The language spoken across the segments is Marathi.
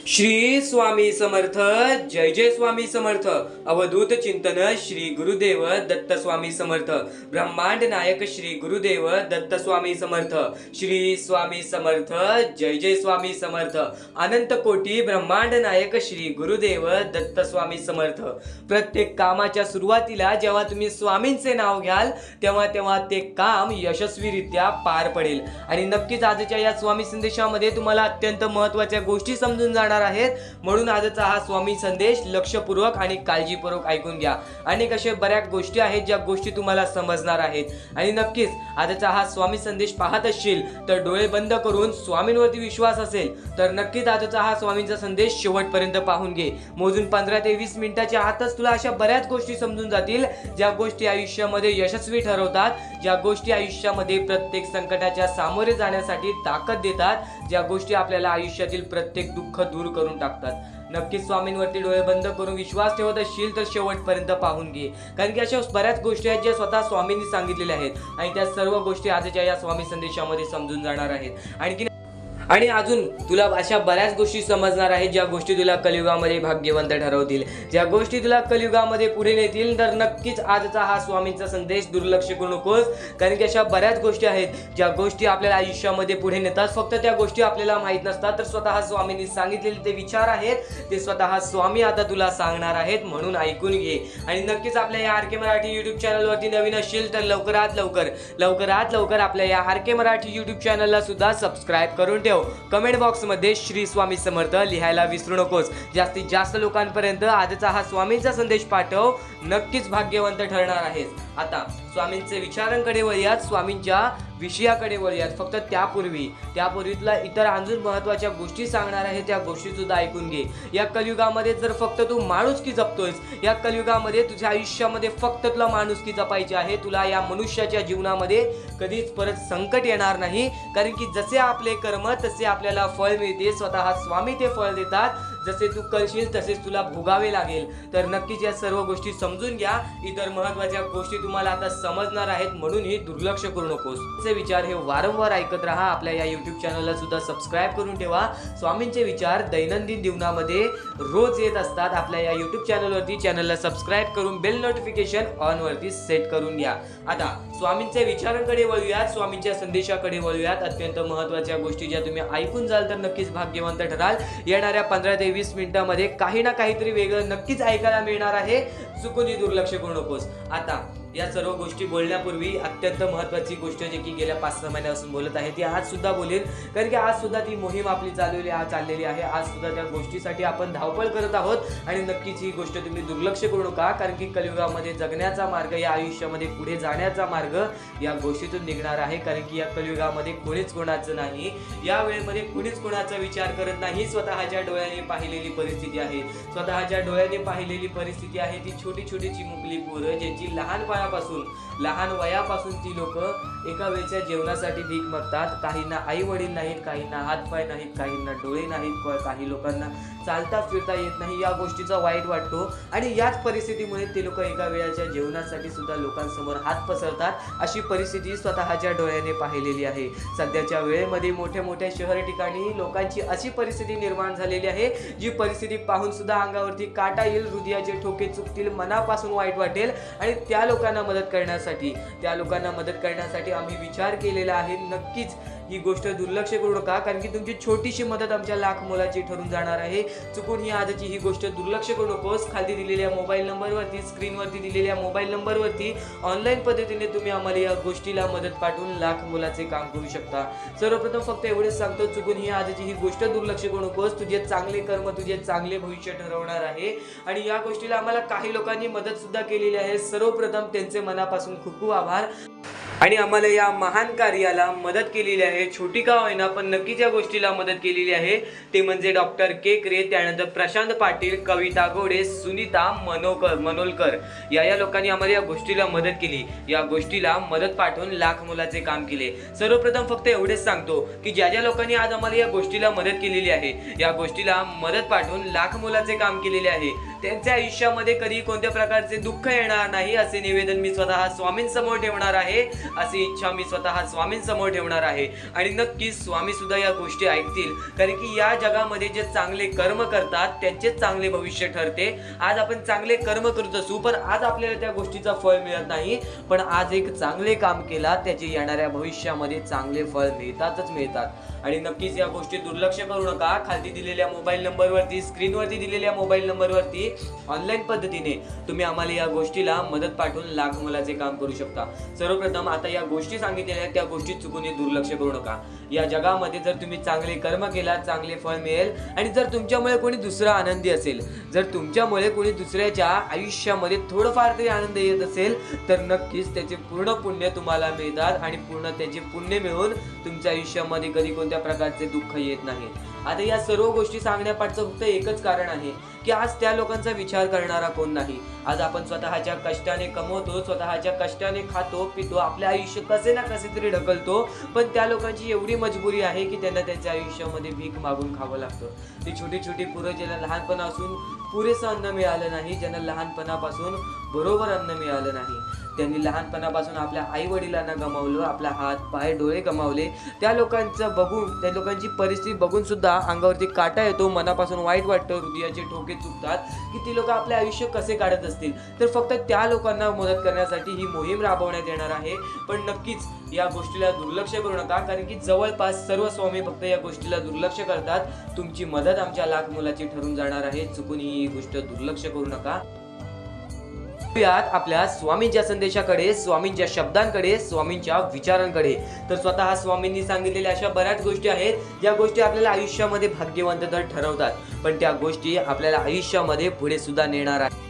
श्री स्वामी समर्थ। जय जय स्वामी समर्थ। अवधूत चिंतन श्री गुरुदेव दत्त स्वामी समर्थ। ब्रह्मांड नायक श्री गुरुदेव दत्त स्वामी समर्थ। श्री स्वामी समर्थ। जय जय स्वामी समर्थ। अनंत कोटी ब्रह्मांड नायक श्री गुरुदेव दत्त स्वामी समर्थ। प्रत्येक कामाच्या सुरुवातीला जेव्हा तुम्ही स्वामींचे नाव घ्याल तेव्हा तेव्हा ते काम यशस्वीरित्या पार पडेल। आणि नक्कीच आजच्या या स्वामी संदेशामध्ये तुम्हाला अत्यंत महत्त्वाच्या गोष्टी समजून जाणार आहेत, म्हणून आजचा हा स्वामी संदेश लक्षपूर्वक आणि काळजीपूर्वक ऐकून घ्या। अनेक अशा बऱ्याच गोष्टी आहेत ज्या गोष्टी तुम्हाला समजणार आहेत। आणि नक्कीच आजचा हा स्वामी संदेश पाहत असशील तर डोळे बंद करून स्वामींवरती विश्वास असेल तर नक्कीच आजचा हा स्वामींचा संदेश शेवटपर्यंत पाहून घे। मोजून 15 ते 20 मिनिटाच्या आतच तुला अशा बऱ्याच गोष्टी समजून जातील ज्या गोष्टी आयुष्यामध्ये यशस्वी ठरवतात, ज्या गोष्टी आयुष्यामध्ये प्रत्येक संकटाच्या सामोरे जाण्यासाठी ताकद देतात, ज्या गोष्टी आपल्याला आयुष्यातील प्रत्येक दुःख दूर करून टाकतात। नक्कीच स्वामींवरती डोळे बंद करून विश्वास ठेवत असशील तर शेवटपर्यंत पाहून घे, कारण की अशा बऱ्याच गोष्टी आहेत ज्या स्वतः स्वामींनी सांगितलेल्या आहेत आणि त्या सर्व गोष्टी आजच्या या स्वामी संदेशामध्ये समजून जाणार आहेत। आणि अजून तुला अशा बऱ्याच गोष्टी समजणार आहेत ज्या गोष्टी तुला कलियुगामध्ये भाग्यवंत ठरवतील, ज्या गोष्टी तुला कलियुगामध्ये पुढे नेतील। तर नक्कीच आजचा हा स्वामींचा संदेश दुर्लक्ष करू नकोस, कारण की अशा बऱ्याच गोष्टी आहेत ज्या गोष्टी आपल्याला आयुष्यामध्ये पुढे नेतात, फक्त त्या गोष्टी आपल्याला माहीत नसतात। तर स्वतः स्वामींनी सांगितलेले ते विचार आहेत ते स्वतः स्वामी आता तुला सांगणार आहेत, म्हणून ऐकून घे। आणि नक्कीच आपल्या या आर के मराठी यूट्यूब चॅनलवरती नवीन असशील तर लवकरात लवकर आपल्या या आर के मराठी यूट्यूब चॅनलला सुद्धा सबस्क्राईब करून ठेव। कमेंट बॉक्स मध्ये श्री स्वामी समर्थ लिहायला विसरू नकोस। जास्तीत जास्त लोकांपर्यंत आजचा हा स्वामींचा संदेश पाठव, नक्कीच भाग्यवंत ठरणार आहेस। आता स्वामींचे विचारांकडे वळूयात, स्वामींच्या विषयाकडे वळूयात। फक्त त्यापूर्वी तुला इतर अजून महत्त्वाच्या गोष्टी सांगणार आहे, त्या गोष्टी सुद्धा ऐकून घे। या कलियुगामध्ये जर फक्त तू माणुसकी जपतोयस, या कलियुगामध्ये तुझ्या आयुष्यामध्ये फक्त तुला माणुसकी जपायची आहे, तुला या मनुष्याच्या जीवनामध्ये कधीच परत संकट येणार नाही, कारण की जसे आपले कर्म तसे आपल्याला फळ मिळते। स्वतः स्वामी ते फळ देतात, जसे तू करशील तसेच तुला भोगावे लागेल। तर नक्कीच या सर्व गोष्टी समजून घ्या। इतर महत्त्वाच्या गोष्टी तुम्हाला आता समजणार आहेत, म्हणून ही दुर्लक्ष करू नकोस। हे विचार हे वारंवार ऐकत राहा। आपल्या या यूट्यूब चॅनलला सुद्धा सबस्क्राईब करून ठेवा। स्वामींचे विचार दैनंदिन जीवनामध्ये रोज येत असतात। आपल्या या यूट्यूब चॅनलला सबस्क्राईब करून बेल नोटिफिकेशन ऑन वरती सेट करून घ्या। आता स्वामींच्या विचारांकडे वळूयात, स्वामींच्या संदेशाकडे वळूयात। अत्यंत महत्त्वाच्या गोष्टी ज्या तुम्ही ऐकून जाल तर नक्कीच भाग्यवंत ठराल। येणाऱ्या 15 ते 20 मिनिटांमध्ये काही ना काहीतरी वेगळं नक्कीच ऐकायला मिळणार आहे, चुकूनही दुर्लक्ष करू नकोस। आता या सर्व गोष्टी बोलण्यापूर्वी अत्यंत महत्त्वाची गोष्ट जी की गेल्या 5-6 महिन्यापासून बोलत आहे ती आज सुद्धा बोलेल, कारण की आज सुद्धा ती मोहीम आपली चाललेली आहे। आज सुद्धा त्या गोष्टीसाठी आपण धावपळ करत आहोत आणि नक्कीच ही गोष्ट तुम्ही दुर्लक्ष करू नका, कारण की कलियुगामध्ये जगण्याचा मार्ग, या आयुष्यामध्ये पुढे जाण्याचा मार्ग या गोष्टीतून निघणार आहे। कारण की या कलियुगामध्ये कोणीच कोणाचं नाही, या वेळेमध्ये कोणीच कोणाचा विचार करत नाही। स्वतःच्या डोळ्याने पाहिलेली परिस्थिती आहे, स्वतःच्या डोळ्याने पाहिलेली परिस्थिती आहे ती छोटी छोटी चिमुकली पोरं ज्यांची लहान वयापासून ती लोक एका वेळच्या जेवणासाठी भीक मागतात। काहींना आई वडील नाहीत, काहींना हातपाय नाहीत, काहींना डोळे नाहीत, काही लोकांना चालता फिरता येत नाही। या गोष्टीचा वाईट वाटतो आणि याच परिस्थितीमुळे ते लोक एका वेळच्या जेवणासाठी सुद्धा लोकांसमोर हात पसरतात। अशी परिस्थिती स्वतःच्या डोळ्याने पाहिलेली आहे। सध्याच्या वेळेमध्ये मोठ्या शहर ठिकाणी लोकांची अशी परिस्थिती निर्माण झालेली आहे, जी परिस्थिती पाहून सुद्धा अंगावरती काटा येईल, हृदयाचे ठोके चुकतील, मनापासून वाईट वाटेल। आणि त्या लोकांना मदत करण्यासाठी आम्ही विचार केलेला आहे। नक्कीच ही गोष्ट दुर्लक्ष करू नका, कारण की तुमची छोटीशी मदत आमच्या लाख मोलाची ठरून जाणार आहे। चुकून ही आजची ही गोष्ट दुर्लक्ष करू नकोस। खाली दिलेल्या मोबाईल नंबरवरती, स्क्रीनवरती दिलेल्या मोबाईल नंबरवरती ऑनलाईन पद्धतीने तुम्ही आम्हाला या गोष्टीला मदत पाठवून लाख मोलाचे काम करू शकता। सर्वप्रथम फक्त एवढेच सांगतो, चुकून ही आजची ही गोष्ट दुर्लक्ष करू नकोस। तुझे चांगले कर्म तुझे चांगले भविष्य ठरवणार आहे आणि या गोष्टीला आम्हाला काही लोकांनी मदत सुद्धा केलेली आहे। सर्वप्रथम त्यांचे मनापासून खूप खूप आभार। आणि आम्हाला या महान कार्याला मदत केलेली आहे, छोटी का होईना पण नक्कीच या गोष्टीला मदत केलेली आहे। ते म्हणजे डॉक्टर केकरे, त्यानंतर प्रशांत पाटील, कविता गोडे, सुनीता मनोलकर या लोकांनी आम्हाला या गोष्टीला मदत केली। या गोष्टीला मदत पाठवून लाख मोलाचे काम केले। सर्वप्रथम फक्त एवढेच सांगतो की ज्या लोकांनी आज आम्हाला या गोष्टीला मदत केलेली आहे, या गोष्टीला मदत पाठवून लाख मोलाचे काम केलेले आहे, त्यांच्या आयुष्यामध्ये कधी कोणत्या प्रकारचे दुःख येणार नाही असे निवेदन मी स्वतः स्वामींसमोर ठेवणार आहे, अशी इच्छा मी स्वतः स्वामींसमोर ठेवणार आहे. आणि नक्कीच स्वामी सुद्धा या गोष्टी ऐकतील, कारण की या जगामध्ये जे चांगले कर्म करतात त्यांचेच चांगले भविष्य ठरते. आज आपण चांगले कर्म करत असू, पण आज आपल्याला त्या गोष्टीचा फळ मिळत नाही, पण आज एक चांगले काम केला त्याचे येणाऱ्या भविष्यामध्ये चांगले फळ मिळतात. आणि नक्कीच या गोष्टी दुर्लक्ष करू नका. खाली दिलेल्या मोबाईल नंबरवरती, स्क्रीनवरती दिलेल्या मोबाईल नंबरवरती ऑनलाईन पद्धतीने तुम्ही आम्हाला या गोष्टीला मदत पाठवून लाख मोलाचे काम करू शकता. सर्वप्रथम आता या गोष्टी सांगितलेल्या त्या गोष्टी चुकून दुर्लक्ष करू नका. या जगामध्ये जर तुम्ही चांगले कर्म केला चांगले फळ मिळेल. आणि जर तुमच्यामुळे कोणी दुसरा आनंदी असेल, जर तुमच्यामुळे कोणी दुसऱ्याच्या आयुष्यामध्ये थोडंफार तरी आनंद येत असेल, तर नक्कीच त्याचे पूर्ण पुण्य तुम्हाला मिळतात आणि पूर्ण त्याचे पुण्य मिळून तुमच्या आयुष्यामध्ये कधी कोणत्या प्रकारचे दुःख येत नाही. आता या सर्व गोष्टी सांगण्यापाठचं फक्त एकच कारण आहे की आज त्या लोकांचा विचार करणारा कोण नाही. आज आपण स्वतःच्या कष्टाने कमवतो, स्वतःच्या कष्टाने खातो पितो, आपले आयुष्य कसे ना कसे तरी ढकलतो, पण त्या लोकांची एवढी मजबुरी आहे की त्यांना त्यांच्या आयुष्यामध्ये भीक मागून खावं लागतं. ती छोटी छोटी पोरं ज्यांना लहानपणापासून पुरेसं अन्न मिळालं नाही, ज्यांना लहानपणापासून बरोबर अन्न मिळालं नाही, त्यांनी लहानपणापासून आपल्या आई वडिलांना गमावलं, आपला हात पाय डोळे गमावले, त्या लोकांचं बघून, त्या लोकांची परिस्थिती बघून सुद्धा अंगावरती काटा येतो, मनापासून वाईट वाटतं, हृदयाचे ठोके चुकतात की ती लोक आपले आयुष्य कसे काढत असतील. तर फक्त त्या लोकांना मदत करण्यासाठी ही मोहीम राबवण्यात येणार आहे. पण नक्कीच या गोष्टीला दुर्लक्ष करू नका, कारण की जवळपास सर्व स्वामी भक्त या गोष्टीला दुर्लक्ष करतात. तुमची मदत आमच्या लाख मोलाची ठरून जाणार आहे, चुकून ही गोष्ट दुर्लक्ष करू नका. आपल्या स्वामींच्या संदेशाकडे, स्वामींच्या शब्दांकडे, स्वामींच्या विचारांकडे. तर स्वतः स्वामींनी सांगितलेल्या अशा बऱ्याच गोष्टी आहेत ज्या गोष्टी आपल्याला आयुष्यामध्ये भाग्यवंत तर ठरवतात, पण त्या गोष्टी आपल्याला आयुष्यामध्ये पुढे सुद्धा नेणार आहेत.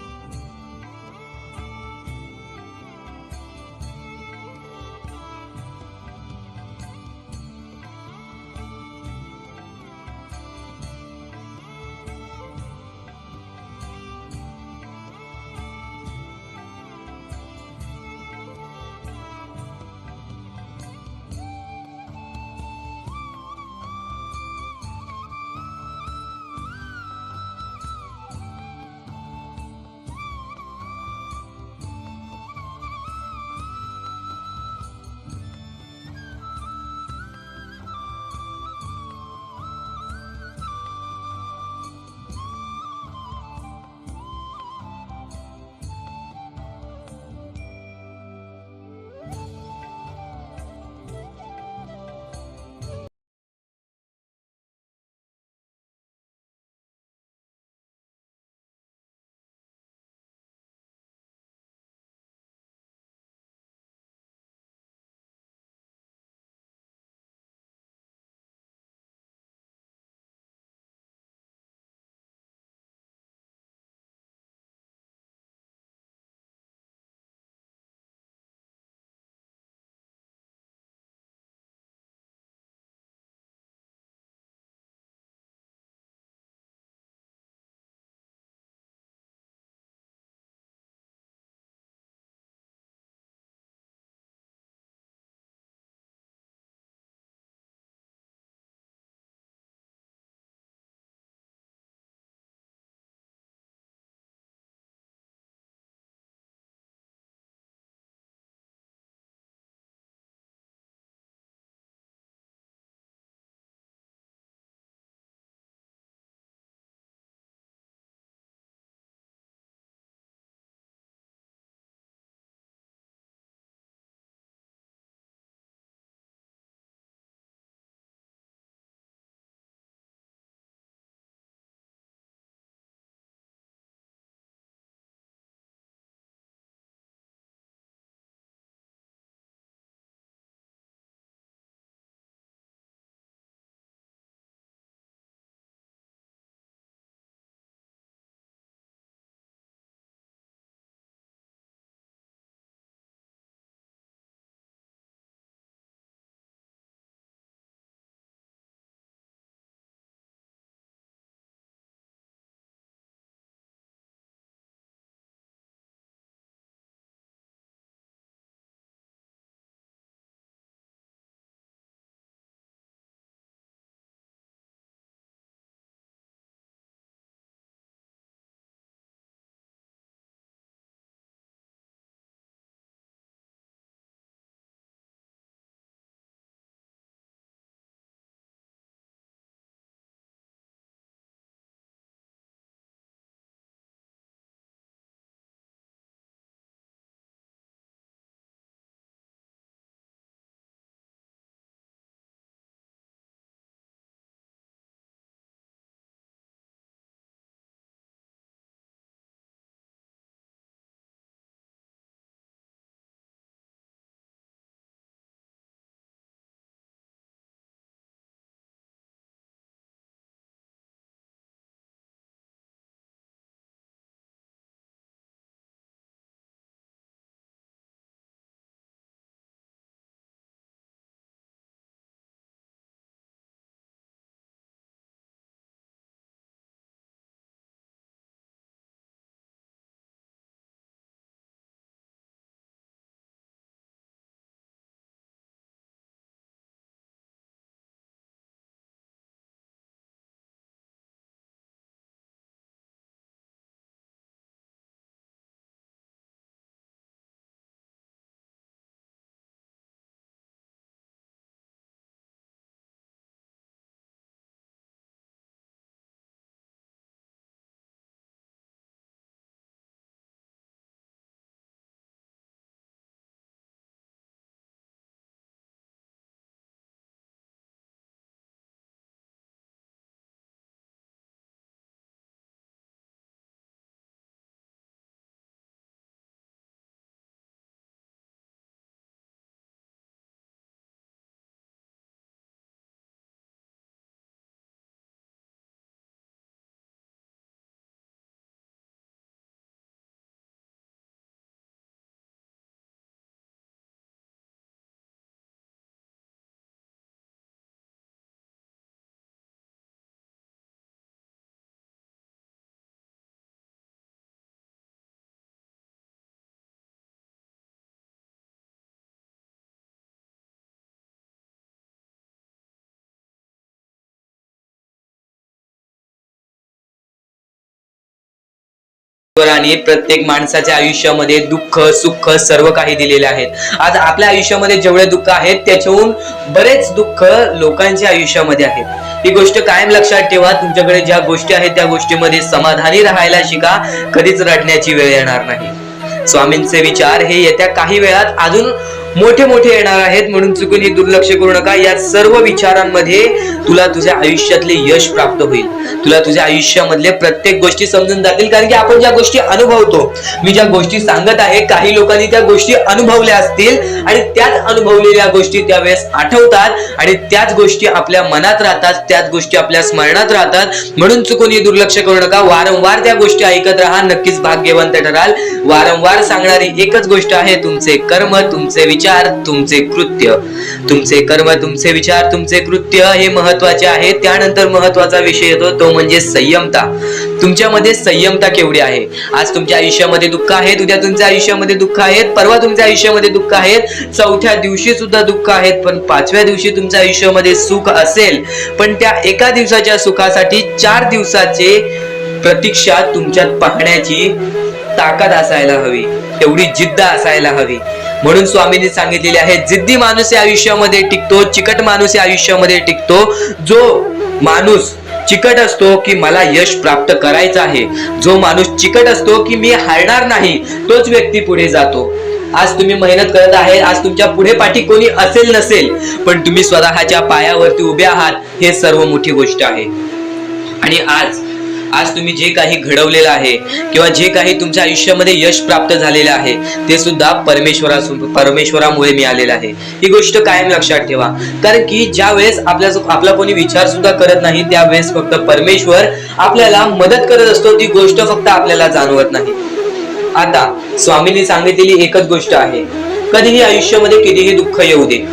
आणि प्रत्येक माणसाच्या आयुष्यामध्ये दुःख सुख सर्व काही दिलेले आहेत. आज आपल्या आयुष्यामध्ये जेवढे दुःख आहेत त्याच्याहून बरेच दुःख लोकांच्या आयुष्यामध्ये आहेत. ही गोष्ट कायम लक्षात ठेवा. तुमच्याकडे ज्या गोष्टी आहेत त्या गोष्टीमध्ये समाधानी राहायला शिका. कधीच रडण्याची वेळ येणार नाही. स्वामींचे विचार हे येत्या काही वेळात अजून मोठे मोठे येणार आहेत, म्हणून चुकून ही दुर्लक्ष करू नका. या सर्व विचारांमध्ये तुला तुझ्या आयुष्यातले यश प्राप्त होईल. तुला तुझ्या आयुष्यामधले प्रत्येक गोष्टी समजून जातील. कारण की आपण ज्या गोष्टी अनुभवतो, मी ज्या गोष्टी सांगत आहे, काही लोकांनी त्या गोष्टी अनुभवल्या असतील आणि त्याच अनुभवलेल्या गोष्टी त्यावेळेस आठवतात आणि त्याच गोष्टी आपल्या मनात राहतात, त्याच गोष्टी आपल्या स्मरणात राहतात. म्हणून चुकून ही दुर्लक्ष करू नका. वारंवार त्या गोष्टी ऐकत राहा. नक्कीच भाग्यवंत ठराल. वारंवार सांगणारी एकच गोष्ट आहे, तुमचे कर्म, तुमचे विचार, तुमचे कृत्य. तुमचे कर्म, तुमचे विचार, तुमचे कृत्य हे महत्वाचे आहे. त्यानंतर महत्वाचा विषय येतो तो म्हणजे संयमता. तुमच्यामध्ये संयमता केवढी आहे? आज तुमच्या आयुष्यामध्ये दुःख आहेत, उद्या तुमच्या आयुष्यामध्ये दुःख आहेत, परवा तुमच्या आयुष्यामध्ये दुःख आहेत, चौथ्या दिवशी सुद्धा दुःख आहेत, पण पाचव्या दिवशी तुमच्या आयुष्यामध्ये सुख असेल. पण त्या एका दिवसाच्या सुखासाठी 4 दिवसाचे प्रतीक्षा तुमच्यात पाहण्याची ताकद असायला हवी, तेवढी जिद्द असायला हवी. म्हणून स्वामींनी सांगितलेले आहे, जिद्दी माणूस या आयुष्यामध्ये टिकतो, चिकट माणूस या आयुष्यामध्ये टिकतो. जो माणूस चिकट असतो की मला यश प्राप्त करायचं आहे, जो माणूस चिकट असतो की मी हारणार नाही, तोच व्यक्ती पुढे जातो. आज तुम्ही मेहनत करत आहे, आज तुमच्या पुढे पाठी कोणी असेल नसेल, पण तुम्ही स्वतःच्या पायावरती उभे आहात, हे सर्व मोठी गोष्ट आहे. आणि आज तुम्ही जे काही घडवलेलं आहे किंवा जे काही तुमच्या आयुष्यामध्ये यश प्राप्त झालेलं आहे ते सुद्धा परमेश्वरामुळे मिळालेलं आहे. ही गोष्ट कायम लक्षात ठेवा. कारण की ज्या वेळेस आपला कोणी विचार सुद्धा करत नाही, त्यावेळेस फक्त परमेश्वर आपल्याला मदत करत असतो. ती गोष्ट फक्त आपल्याला जाणवत नाही. आता स्वामींनी सांगितलेली एकच गोष्ट आहे, कधीही आयुष्यामध्ये कितीही दुःख येऊ दे,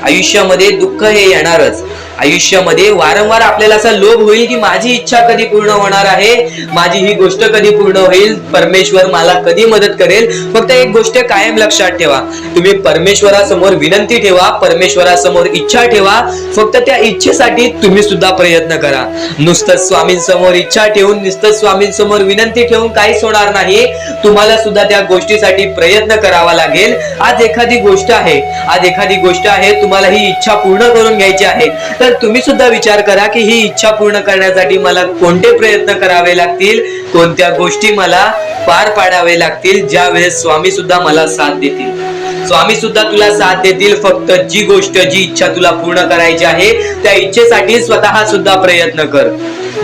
आयुष्यामध्ये दुःख हे येणारच. आयुष्यामध्ये वारंवार आपल्याला असा लोभ होईल की माझी इच्छा कधी पूर्ण होणार आहे, माझी ही गोष्ट कधी पूर्ण होईल, परमेश्वर मला कधी मदत करेल. फक्त एक गोष्ट कायम लक्षात ठेवा, तुम्ही परमेश्वरासमोर विनंती ठेवा, परमेश्वरासमोर इच्छा ठेवा. फक्त त्या इच्छेसाठी तुम्ही सुद्धा प्रयत्न करा. नुसतं स्वामींसमोर इच्छा ठेवून, नुसतं स्वामींसमोर विनंती ठेवून काहीच होणार नाही. तुम्हाला सुद्धा त्या गोष्टीसाठी प्रयत्न करावा लागेल. आज एखादी गोष्ट आहे, तुम्हाला ही इच्छा पूर्ण करून घ्यायची आहे, तर तुम्ही सुद्धा विचार करा की ही इच्छा पूर्ण करण्यासाठी मला कोणते प्रयत्न करावे लागतील, कोणत्या गोष्टी मला पार पाडावे लागतील, ज्या वेळेस स्वामी सुद्धा मला साथ देतील. स्वामी सुद्धा तुला साथ देतील. फक्त जी गोष्ट, जी इच्छा तुला पूर्ण करायची आहे, त्या इच्छेसाठी स्वतः सुद्धा प्रयत्न कर.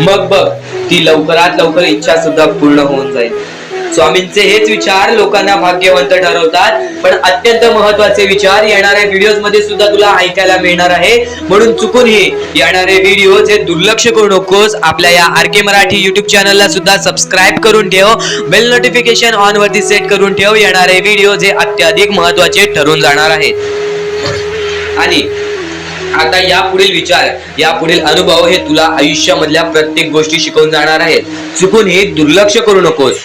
मग बघ, ती लवकरात लवकर इच्छा सुद्धा पूर्ण होऊन जाईल. स्वामींचे हेच विचार लोकांना भाग्यवंत ठरवतात. पण अत्यंत महत्वाचे विचार येणाऱ्या व्हिडिओज मध्ये सुद्धा तुला ऐकायला मिळणार आहे. म्हणून चुकूनही येणारे व्हिडिओ जे दुर्लक्ष करू नकोस. आपल्या या आरके मराठी युट्यूब चॅनलला सुद्धा सबस्क्राईब करून ठेव, बेल नोटिफिकेशन ऑन वरती सेट करून ठेव. येणारे व्हिडिओ जे अत्याधिक महत्वाचे ठरून जाणार आहेत. आणि आता यापुढील विचार, यापुढील अनुभव हे तुला आयुष्यामधल्या प्रत्येक गोष्टी शिकवून जाणार आहेत. चुकूनही दुर्लक्ष करू नकोस.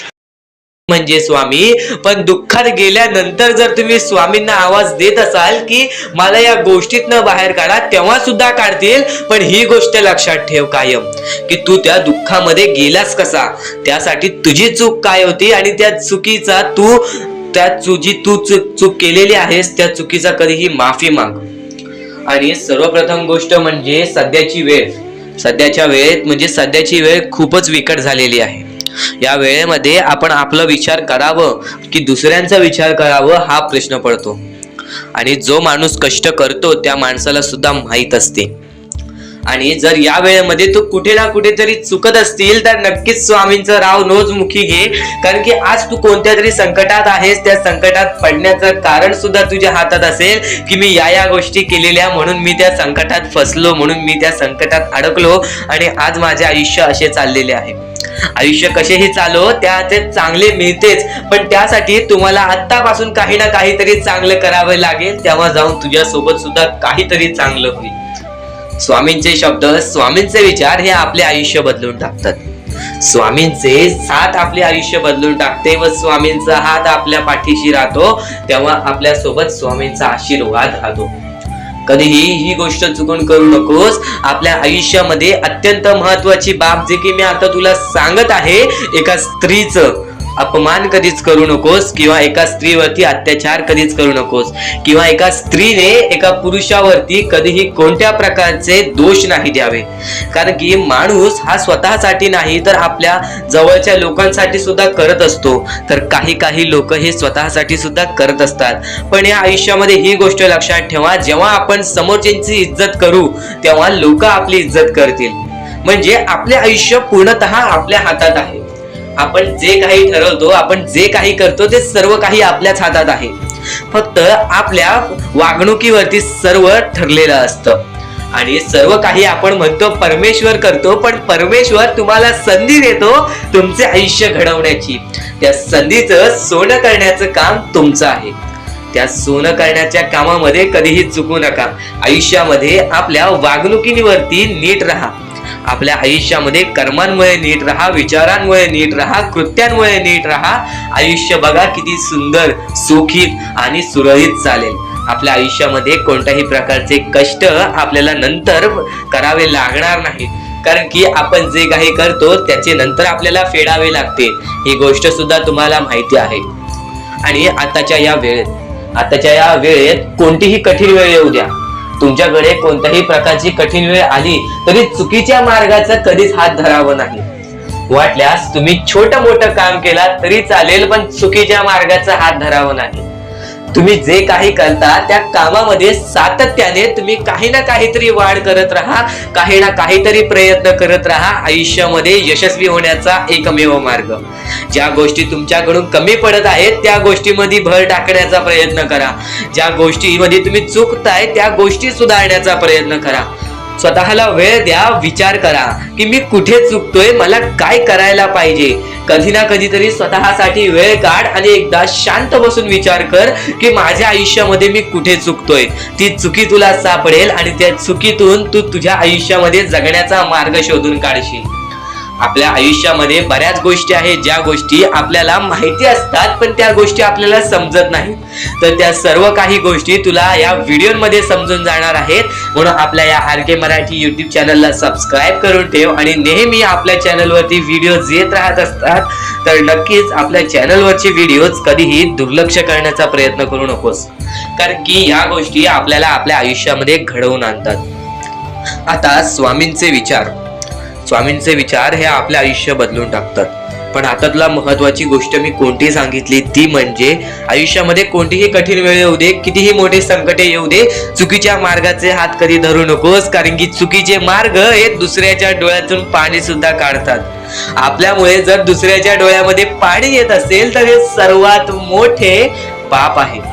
म्हणजे स्वामी, पण दुःखात गेल्यानंतर जर तुम्ही स्वामींना आवाज देत असाल की मला या गोष्टीतनं बाहेर काढा, तेव्हा सुद्धा काढतील. पण ही गोष्ट लक्षात ठेव कायम की तू त्या दुःखामध्ये गेलास कसा, त्यासाठी तुझी चूक काय होती आणि त्या चुकीचा चूक केलेली आहेस, त्या चुकीचा कधीही माफी माग. आणि सर्वप्रथम गोष्ट म्हणजे सध्याची वेळ खूपच विकट झालेली आहे. या वेळेमध्ये आपण आपला विचार करावं की दुसऱ्यांचा विचार करावं, हा प्रश्न पडतो. आणि जो माणूस कष्ट करतो त्या माणसाला सुद्धा माहित असते. आणि जर या वेळेमध्ये तू कुठे ना कुठेतरी चुकत असतील तर नक्कीच स्वामींचं राव नोजमुखी घे. कारण की आज तू कोणत्या तरी संकटात आहेस, त्या संकटात पडण्याचं कारण सुद्धा तुझ्या हातात असेल की मी या गोष्टी केलेल्या, म्हणून मी त्या संकटात फसलो, म्हणून मी त्या संकटात अडकलो आणि आज माझे आयुष्य असे चाललेले आहे. आयुष्य कसेही चालो त्याचे चांगले मिळतेच, पण त्यासाठी तुम्हाला आत्तापासून काही ना काहीतरी चांगलं करावं लागेल. तेव्हा जाऊन तुझ्या सोबत सुद्धा काहीतरी चांगलं होईल. स्वामींचे शब्द, स्वामींचे विचार हे आपले आयुष्य बदलून टाकतात. स्वामींचे साथ आपले आयुष्य बदलून टाकते व स्वामींचा हात आपल्या पाठीशी राहतो. तेव्हा आपल्या सोबत स्वामींचा आशीर्वाद राहतो. कधीही ही गोष्ट चुकून करू नकोस. आपल्या आयुष्यामध्ये अत्यंत महत्वाची बाब, जे की मी आता तुला सांगत आहे, एका स्त्रीचं अपमान कधीच करू नकोस, किंवा एका स्त्रीवरती अत्याचार कधीच करू नकोस, किंवा एका स्त्रीने एका पुरुषावरती कधीही कोणत्या प्रकारचे दोष नाही द्यावे. कारण की माणूस हा स्वतःसाठी नाही तर आपल्या जवळच्या लोकांसाठी सुद्धा करत असतो. तर काही काही लोक हे स्वतःसाठी सुद्धा करत असतात. पण या आयुष्यामध्ये ही गोष्ट लक्षात ठेवा, जेव्हा आपण समोरच्यांची इज्जत करू तेव्हा लोक आपली इज्जत करतील. म्हणजे आपले आयुष्य पूर्णतः आपल्या हातात आहे. आपण जे काही ठरवतो, आपण जे काही करतो ते सर्व काही आपल्याच हातात आहे. फक्त आपल्या वागणुकीवरती सर्व ठरलेलं असतं. आणि सर्व काही आपण म्हणतो परमेश्वर करतो, पण परमेश्वर तुम्हाला संधी देतो तुमचे आयुष्य घडवण्याची. त्या संधीचं सोनं करण्याचं काम तुमचं आहे. त्या सोनं करण्याच्या कामामध्ये कधीही चुकू नका. आयुष्यामध्ये आपल्या वागणुकीवरती नीट राहा. आपल्या आयुष्यामध्ये कर्मांमुळे नीट राहा, विचारांमुळे नीट राहा, कृत्यांमुळे नीट राहा. आयुष्य बघा किती सुंदर, सुखीत आणि सुरळीत चालेल. आपल्या आयुष्यामध्ये कोणत्याही प्रकारचे कष्ट आपल्याला नंतर करावे लागणार नाही. कारण की आपण जे काही करतो त्याचे नंतर आपल्याला फेडावे लागते. ही गोष्ट सुद्धा तुम्हाला माहिती आहे. आणि आताच्या या वेळेत कोणतीही कठीण वेळ येऊ द्या, तुमच्याकडे कोणत्याही प्रकारची कठीण वेळ आली तरी चुकीच्या मार्गाचा कधीच हात धरावा नाही. वाटल्यास तुम्ही छोटं मोठं काम केला तरी चालेल, पण चुकीच्या मार्गाचा हात धरावा नाही. तुम्ही जे काही करता त्या कामामध्ये सातत्याने तुम्ही काही ना काहीतरी वाढ करत राहा, काही ना काहीतरी प्रयत्न करत राहा. आयुष्यामध्ये यशस्वी होण्याचा एकमेव मार्ग. ज्या गोष्टी तुमच्याकडून कमी पडत आहेत त्या गोष्टीमध्ये भर टाकण्याचा प्रयत्न करा. ज्या गोष्टीमध्ये तुम्ही चुकताय त्या गोष्टी सुधारण्याचा प्रयत्न करा. स्वतःला वेळ द्या, विचार करा की मी कुठे चुकतोय, मला काय करायला पाहिजे. कधी ना कधीतरी स्वतःसाठी वेळ काढ आणि एकदा शांत बसून विचार कर की माझ्या आयुष्यामध्ये मी कुठे चुकतोय. ती चुकी तुला सापडेल आणि त्या चुकीतून तू तुझ्या आयुष्यामध्ये जगण्याचा मार्ग शोधून काढशील. आपल्या आयुष्यामध्ये बऱ्याच गोष्टी आहेत ज्या गोष्टी आपल्याला माहिती असतात पण त्या गोष्टी आपल्याला समजत नाहीत. तर त्या सर्व काही गोष्टी तुला या व्हिडिओमध्ये समजून जाणार आहेत. म्हणून आपल्या या RK मराठी YouTube चॅनलला सबस्क्राईब करून ठेव आणि नेहमी आपल्या चॅनलवरती व्हिडिओज येत राहत असतात. तर नक्कीच आपल्या चॅनलवरचे व्हिडिओज कधीही दुर्लक्ष करण्याचा प्रयत्न करू नकोस, कारण की या गोष्टी आपल्याला आपल्या आयुष्यामध्ये घडवून आणतात. आता स्वामींचे विचार हे आपले आयुष्य बदलून टाकतात. पण आता तुला महत्वाची गोष्ट मी कोणती सांगितली ती म्हणजे आयुष्यामध्ये कोणतीही कठीण वेळ येऊ दे, कितीही मोठे संकटे येऊ दे, चुकीच्या मार्गाचे हात कधी धरू नकोस. कारण की चुकीचे मार्ग हे दुसऱ्याच्या डोळ्यातून पाणी सुद्धा काढतात. आपल्यामुळे जर दुसऱ्याच्या डोळ्यामध्ये पाणी येत असेल तर हे सर्वात मोठे पाप आहे.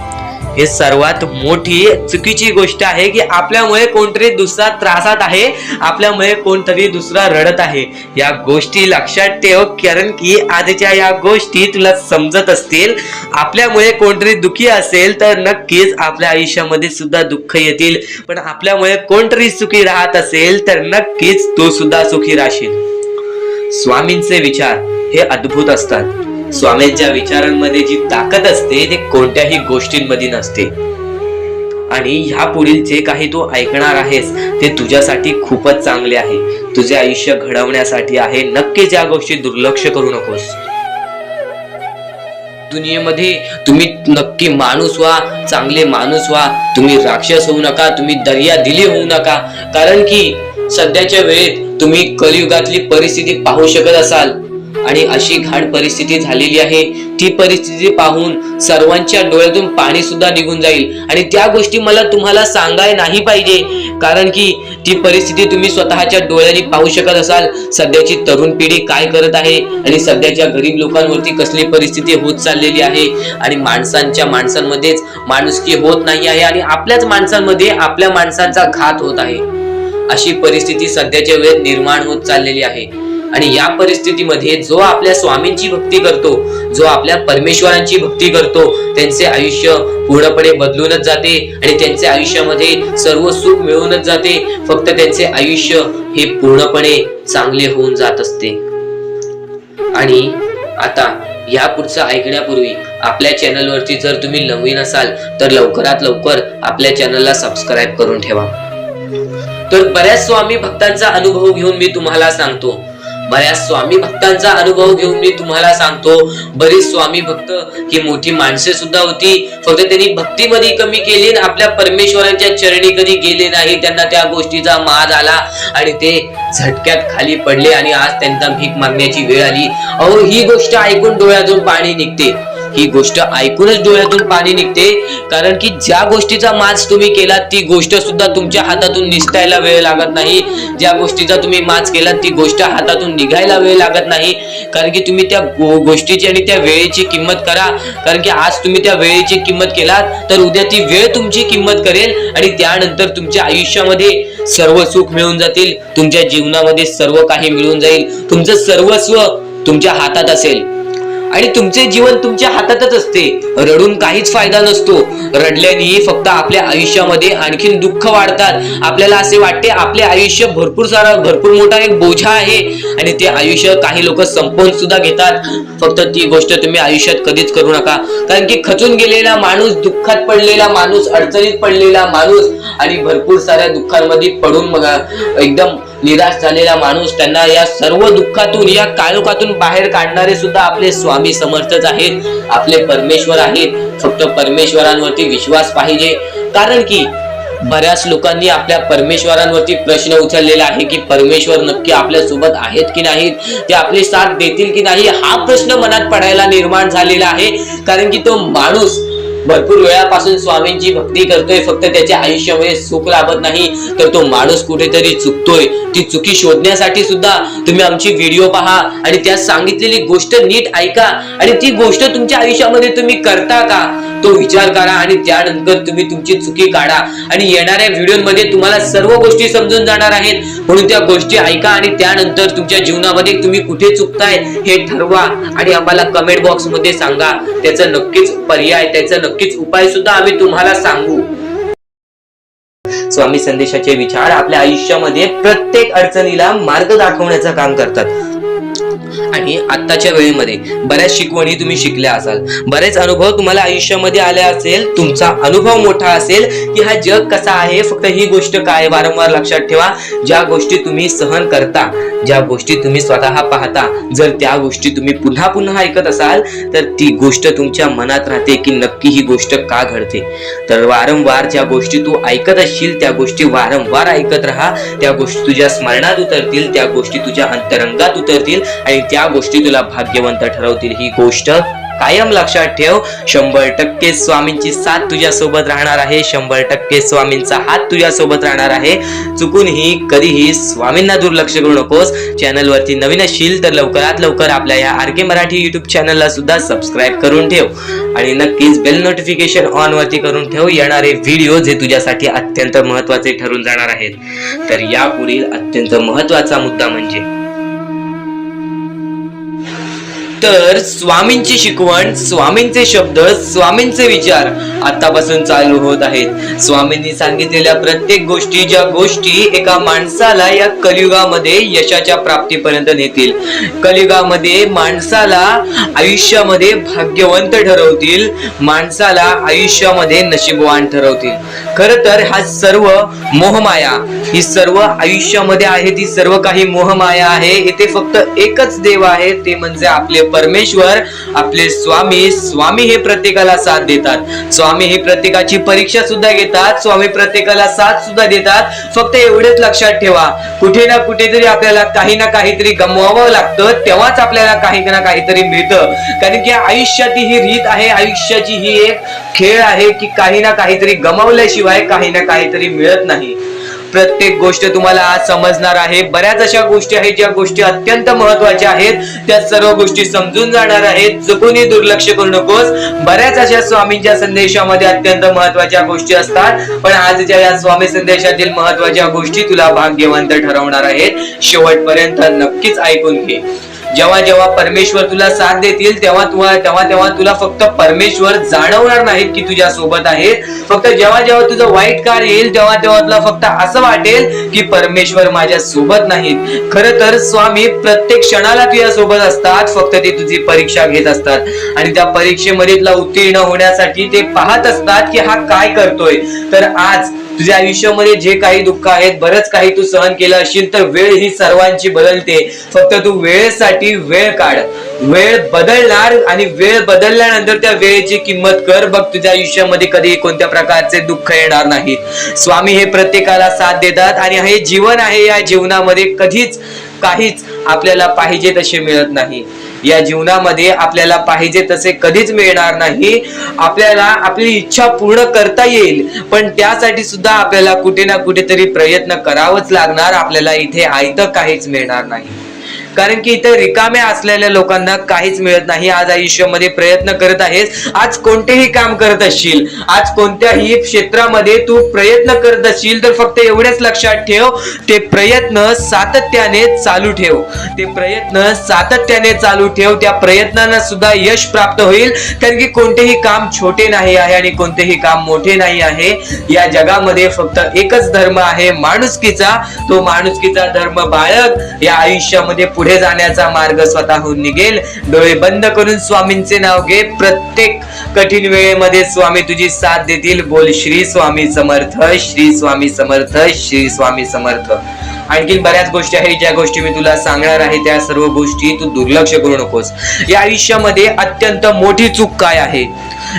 हे सर्वात मोठी चुकीची गोष्ट आहे की आपल्यामुळे कोणतरी दुसरा त्रासात आहे, आपल्यामुळे कोणतरी दुसरा रडत आहे. या गोष्टी लक्षात ठेव, कारण की आजच्या या गोष्टी तुला समजत असतील. आपल्यामुळे कोणतरी दुखी असेल तर नक्कीच आपल्या आयुष्यामध्ये सुद्धा दुःख येतील, पण आपल्यामुळे कोणतरी सुखी राहत असेल तर नक्कीच तो सुद्धा सुखी राहशील. स्वामींचे विचार हे अद्भुत असतात. स्वामींच्या विचारांमध्ये जी ताकद असते ते कोणत्याही गोष्टींमध्ये नसते. आणि ह्या पुढील जे काही तू ऐकणार आहेस ते तुझ्यासाठी खूपच चांगले आहे, तुझे आयुष्य घडवण्यासाठी आहे. नक्कीच या गोष्टी दुर्लक्ष करू नकोस. दुनियेमध्ये तुम्ही नक्की माणूस व्हा, चांगले माणूस व्हा. तुम्ही राक्षस होऊ नका, तुम्ही दर्यादिली होऊ नका. कारण की सध्याच्या वेळेत तुम्ही कलियुगातली परिस्थिती पाहू शकत असाल आणि अशी घाण परिस्थिती झालेली आहे. ती परिस्थिती पाहून सर्वांच्या डोळ्यातून पाणी सुद्धा निघून जाईल. आणि त्या गोष्टी मला तुम्हाला सांगाय नाही पाहिजे, कारण की ती परिस्थिती तुम्ही स्वतःच्या डोळ्यांनी पाहू शकत असाल. सध्याची तरुण पिढी काय करत आहे आणि सध्याच्या गरीब लोकांवरती कसली परिस्थिती होत चाललेली आहे. आणि माणसांमध्येच माणुसकी होत नाही आहे आणि आपल्याच माणसांमध्ये आपल्या माणसांचा घात होत आहे. अशी परिस्थिती सध्याच्या वेळेत निर्माण होत चाललेली आहे. आणि या परिस्थितीमध्ये जो आपल्या स्वामींची भक्ती करतो, जो आपल्या परमेश्वरांची भक्ती करतो, त्यांचे आयुष्य पूर्णपणे बदलूनच जाते आणि त्यांच्या आयुष्यामध्ये सर्व सुख मिळूनच जाते. फक्त त्यांचे आयुष्य हे पूर्णपणे चांगले होऊन जात असते. आणि आता या पुढचं ऐकण्यापूर्वी आपल्या चॅनलवरती जर तुम्ही नवीन असाल तर लवकरात लवकर आपल्या चॅनलला सबस्क्राईब करून ठेवा. तर बऱ्याच स्वामी भक्तांचा अनुभव घेऊन मी तुम्हाला सांगतो. बऱ्याच स्वामी भक्तांचा अनुभव घेऊन मी तुम्हाला सांगतो. बरीच स्वामी भक्त ही मोठी माणसे सुद्धा होती, फक्त त्यांनी भक्तीमध्ये कमी केली आणि आपल्या परमेश्वरांच्या चरणी कधी गेले नाही. त्यांना त्या गोष्टीचा माज आला आणि ते झटक्यात खाली पडले आणि आज त्यांना भीक मागण्याची वेळ आली. अहो, ही गोष्ट ऐकून डोळ्यातून पाणी निघते. ही गोष्ट ऐकूनच डोळ्यातून पाणी निघते, कारण की ज्या गोष्टीचा माज तुम्ही केला ती गोष्ट सुद्धा तुमच्या हातातून निसटायला वेळ लागत नाही. ज्या गोष्टीचा तुम्ही माज केला ती गोष्ट हातातून निघायला वेळ लागत नाही, कारण की तुम्ही त्या गोष्टीची आणि त्या वेळेची किंमत करा. कारण की आज तुम्ही त्या वेळेची किंमत केलात तर उद्या ती वेळ तुमची किंमत करेल आणि त्यानंतर तुमच्या आयुष्यामध्ये सर्व सुख मिळून जातील. तुमच्या जीवनामध्ये सर्व काही मिळून जाईल. तुमचं सर्वस्व तुमच्या हातात असेल आणि तुमचे जीवन तुमच्या हातातच असते. रडून काहीच फायदा नसतो. रडल्याने फक्त आपल्या आयुष्यामध्ये आणखीन दुःख वाढतात. आपल्याला असे वाटते आपले आयुष्य भरपूर मोठा एक बोझा आहे आणि ते आयुष्य काही लोक संपवून सुद्धा घेतात. फक्त ती गोष्ट तुम्ही आयुष्यात कधीच करू नका, कारण की खचून गेलेला माणूस, दुःखात पडलेला माणूस, अडचणीत पडलेला माणूस आणि भरपूर साऱ्या दुःखांमध्ये पडून एकदम निराश झालेला माणूस, त्यांना या सर्व दुःखातून, या काळोखातून बाहेर काढणारे सुद्धा आपले स्वामी समर्थच आहेत, आपले परमेश्वर आहेत. फक्त परमेश्वरांवरती विश्वास पाहिजे, कारण की बऱ्याच लोकांनी आपल्या परमेश्वरांवरती प्रश्न उचललेला आहे की परमेश्वर नक्की आपल्या सोबत आहेत की नाहीत, ते आपली साथ देतील की नाही, हा प्रश्न मनात पडायला निर्माण झालेला आहे. कारण की तो माणूस भरपूर वेळापासून स्वामींची भक्ती करतोय, फक्त त्याच्या आयुष्यामध्ये सुख लाभत नाही, तर तो माणूस कुठेतरी चुकतोय. ती चुकी शोधण्यासाठी सुद्धा तुम्ही आमची व्हिडिओ पहा आणि त्यात सांगितलेली गोष्ट नीट ऐका आणि ती गोष्ट तुमच्या आयुष्यामध्ये तुम्ही करता का तो विचार करा आणि त्यानंतर तुम्ही तुमची चुकी काढा. आणि येणाऱ्या व्हिडिओमध्ये तुम्हाला सर्व गोष्टी समजून जाणार आहेत, म्हणून त्या गोष्टी ऐका आणि त्यानंतर तुमच्या जीवनामध्ये तुम्ही कुठे चुकताय हे ठरवा आणि आम्हाला कमेंट बॉक्स मध्ये सांगा. त्याचा नक्कीच पर्याय, त्याचा नक्कीच उपाय सुद्धा आम्ही तुम्हाला सांगू. स्वामी संदेशाचे विचार आपल्या आयुष्यामध्ये प्रत्येक अडचणीला मार्ग दाखवण्याचं काम करतात. आणि आत्ताच्या वेळेमध्ये बऱ्याच शिकवणी तुम्ही शिकल्या असाल, बरेच अनुभव तुम्हाला आयुष्यामध्ये आले असेल, तुमचा अनुभव मोठा असेल की हा जग कसा आहे. फक्त ही गोष्ट काय वारंवार लक्षात ठेवा, ज्या गोष्टी तुम्ही सहन करता, ज्या गोष्टी तुम्ही स्वतः पाहता, जर त्या गोष्टी तुम्ही पुन्हा पुन्हा ऐकत असाल तर ती गोष्ट तुमच्या मनात राहते की नक्की ही गोष्ट का घडते. तर वारंवार ज्या गोष्टी तू ऐकत असशील त्या गोष्टी वारंवार ऐकत राहा. त्या गोष्टी तुझ्या स्मरणात उतरतील, त्या गोष्टी तुझ्या अंतरंगात उतरतील आणि त्या गोष्टी तुला भाग्यवंत ठरवतील. ही गोष्ट कायम लक्षात ठेव. 100% स्वामींची साथ तुझ्या सोबत राहणार आहे. 100% स्वामींचा हात तुझ्या सोबत राहणार आहे. चुकूनही कधीही स्वामींना दुर्लक्ष करू नकोस. चॅनल वरती नवीन असशील तर लवकरात लवकर आपल्या या आरके मराठी युट्यूब चॅनलला सुद्धा सबस्क्राईब करून ठेव आणि नक्कीच बेल नोटिफिकेशन ऑन वरती करून ठेव. येणारे व्हिडिओ जे तुझ्यासाठी अत्यंत महत्त्वाचे ठरून जाणार आहेत. तर यापुढील अत्यंत महत्त्वाचा मुद्दा म्हणजे तर स्वामींची शिकवण, स्वामींचे शब्द, स्वामींचे विचार आतापासून चालू होत आहेत. स्वामींनी सांगितलेल्या प्रत्येक गोष्टी, ज्या गोष्टी एका माणसाला या कलियुगामध्ये यशाच्या प्राप्तीपर्यंत नेतील, कलियुगामध्ये माणसाला आयुष्यामध्ये भाग्यवंत ठरवतील, माणसाला आयुष्यामध्ये नशीबवान ठरवतील. खरं तर हा सर्व मोहमाया, ही सर्व आयुष्यामध्ये आहे ती सर्व काही मोहमाया आहे. इथे फक्त एकच देव आहे, ते म्हणजे आपले परमेश्वर, आपले स्वामी. स्वामी हे प्रत्येकाला साथ देतात. स्वामी हे प्रत्येकाची परीक्षा सुद्धा घेतात. स्वामी प्रत्येकाला साथ सुद्धा देतात. फक्त एवढेच लक्षात ठेवा, कुठे ना कुठेतरी आपल्याला काही ना काहीतरी गमवावं लागतं, तेव्हाच आपल्याला काही ना काहीतरी मिळतं. कारण की आयुष्याची ही रीत आहे, आयुष्याची ही एक खेळ आहे की काही ना काहीतरी गमावल्याशिवाय काही ना काहीतरी मिळत नाही. प्रत्येक गोष्ट तुम्हाला आज समजणार आहे. बऱ्याच अशा गोष्टी आहेत ज्या गोष्टी अत्यंत महत्वाच्या आहेत, त्या सर्व गोष्टी समजून जाणार आहेत. चुकूनही दुर्लक्ष करू नकोस. बऱ्याच अशा स्वामींच्या संदेशामध्ये अत्यंत महत्वाच्या गोष्टी असतात, पण आजच्या या स्वामी संदेशातील महत्वाच्या गोष्टी तुला भाग्यवंत ठरवणार आहेत. शेवटपर्यंत नक्कीच ऐकून घे. जेव्हा जेव्हा परमेश्वर तुला साथ देतील तेव्हा तुला फक्त परमेश्वर जाणवणार नाहीत की तुझ्या सोबत आहेत. फक्त जेव्हा जेव्हा तुझं वाईट काळ येईल तेव्हा तुला फक्त असं वाटेल की परमेश्वर माझ्या सोबत नाहीत. खरं तर स्वामी प्रत्येक क्षणाला तुझ्या सोबत असतात, फक्त ते तुझी परीक्षा घेत असतात आणि त्या परीक्षेमध्ये तुला उत्तीर्ण होण्यासाठी ते पाहत असतात की हा काय करतोय. तर आज तुझ्या आयुष्यामध्ये जे काही दुःख आहेत, बरंच काही तू सहन केलं असशील, तर वेळ ही सर्वांची बदलते. फक्त तू वेळेसाठी वेळ काढ. वेळ बदलणार आणि वेळ बदलल्यानंतर त्या वेळेची किंमत कर. बघ, तुझ्या आयुष्यामध्ये कधी कोणत्या प्रकारचे दुःख येणार नाही. स्वामी हे प्रत्येकाला साथ देतात आणि हे जीवन आहे. या जीवनामध्ये कधीच काहीच आपल्याला पाहिजे तसे मिळत नाही. या जीवनामध्ये आपल्याला पाहिजे तसे कधीच मिळणार नाही. आपल्याला आपली इच्छा पूर्ण करता येईल, पण त्यासाठी सुद्धा आपल्याला कुठे ना कुठेतरी प्रयत्न करावंच लागणार. आपल्याला इथे आयतं काहीच मिळणार नाही, कारण की इथे रिकाम्या असलेल्या लोकांना काहीच मिळत नाही. आज आयुष्यामध्ये प्रयत्न करत आहेस, आज कोणतेही काम करत असशील, आज कोणत्याही क्षेत्रामध्ये तू प्रयत्न करत असशील, तर फक्त एवढेच लक्षात ठेव, ते प्रयत्न सातत्याने चालू ठेव. ते प्रयत्न सातत्याने चालू ठेव. त्या प्रयत्नांना सुद्धा यश प्राप्त होईल, कारण की कोणतेही काम छोटे नाही आहे आणि कोणतेही काम मोठे नाही आहे. या जगामध्ये फक्त एकच धर्म आहे, माणुसकीचा. तो माणुसकीचा धर्म बाळग. या आयुष्यामध्ये पुढे जाण्याचा मार्ग स्वतःहून निघेल. डोळे बंद करून स्वामींचे नाव घे. प्रत्येक कठीण वेळेमध्ये स्वामी तुझी साथ देतील. बोल श्री स्वामी समर्थ, श्री स्वामी समर्थ, श्री स्वामी समर्थ. आणखी बऱ्याच गोष्टी आहेत, ज्या गोष्टी मी तुला सांगणार आहे, त्या सर्व गोष्टी तू दुर्लक्ष करू नकोस. या आयुष्यामध्ये अत्यंत मोठी चूक काय आहे?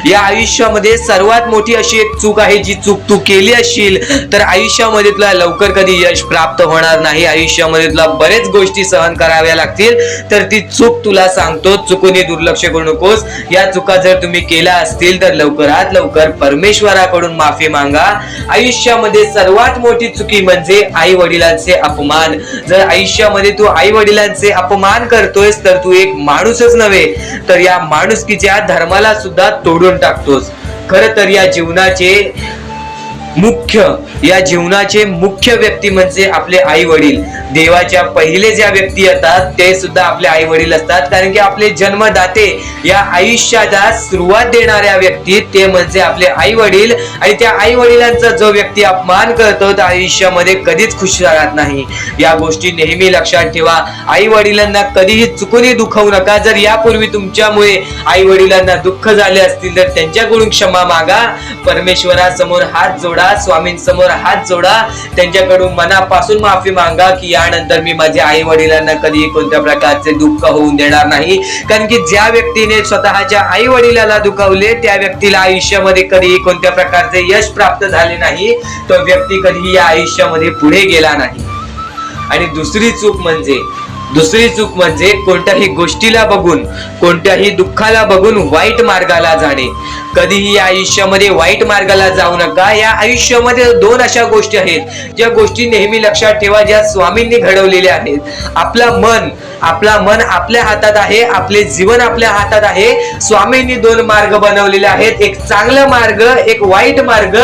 या आयुष्यामध्ये सर्वात मोठी अशी एक चूक आहे, जी चूक तू केली असशील तर आयुष्यामध्ये तुला लवकर कधी यश प्राप्त होणार नाही. आयुष्यामध्ये तुला बरेच गोष्टी सहन कराव्या लागतील. तर ती चूक तुला सांगतो, चुकूनही दुर्लक्ष करू नकोस. या चुका जर तुम्ही केल्या असतील तर लवकरात लवकर परमेश्वराकडून माफी मागा. आयुष्यामध्ये सर्वात मोठी चुकी म्हणजे आई वडिलांचे अपमान. जर आयुष्यामध्ये तू आई वडिलांचे अपमान करतोयस, तर तू एक माणूसच नव्हे, तर या माणुसकीच्या धर्माला सुद्धा तोडून टाकतोस. खरं तर या जीवनाचे मुख्य व्यक्ती म्हणजे आपले आई वडील. देवाच्या पहिले ज्या व्यक्ती येतात ते सुद्धा आपले आई वडील असतात, कारण की आपले जन्मदाते, या आयुष्याला सुरुवात देणाऱ्या व्यक्ती ते म्हणजे आपले आई वडील. आणि त्या आई वडिलांचा जो व्यक्ती अपमान करतो तो आयुष्यामध्ये कधीच खुश राहत नाही. या गोष्टी नेहमी लक्षात ठेवा. आई वडिलांना कधीही चुकूनही दुखवू नका. जर यापूर्वी तुमच्यामुळे आई वडिलांना दुःख झाले असतील तर त्यांच्याकडून क्षमा मागा. परमेश्वरासमोर हात जोडा, स्वामींसमोर हात जोडा, त्यांच्याकडून मनापासून माफी मागा की यानंतर मी माझ्या आई वडिलांना कधी कोणत्या प्रकारचे दुःख होऊन देणार नाही. कारण की ज्या व्यक्तीने स्वतःच्या आई वडिलाला दुखावले त्या व्यक्तीला आयुष्यामध्ये कधीही कोणत्या प्रकारचे यश प्राप्त झाले नाही. तो व्यक्ती कधीही या आयुष्यामध्ये पुढे गेला नाही. आणि दुसरी चूक म्हणजे कोणत्याही गोष्टीला बघून, कोणत्याही दुःखाला बघून वाईट मार्गाला जाणे. कधीही या आयुष्यामध्ये वाईट मार्गाला जाऊ नका. या आयुष्यामध्ये दोन अशा गोष्टी आहेत, ज्या गोष्टी नेहमी लक्षात ठेवा, ज्या स्वामींनी घडवलेल्या आहेत. आपला मन आपल्या हातात आहे, आपले जीवन आपल्या हातात आहे. स्वामींनी दोन मार्ग बनवलेले आहेत, एक चांगला मार्ग, एक वाईट मार्ग.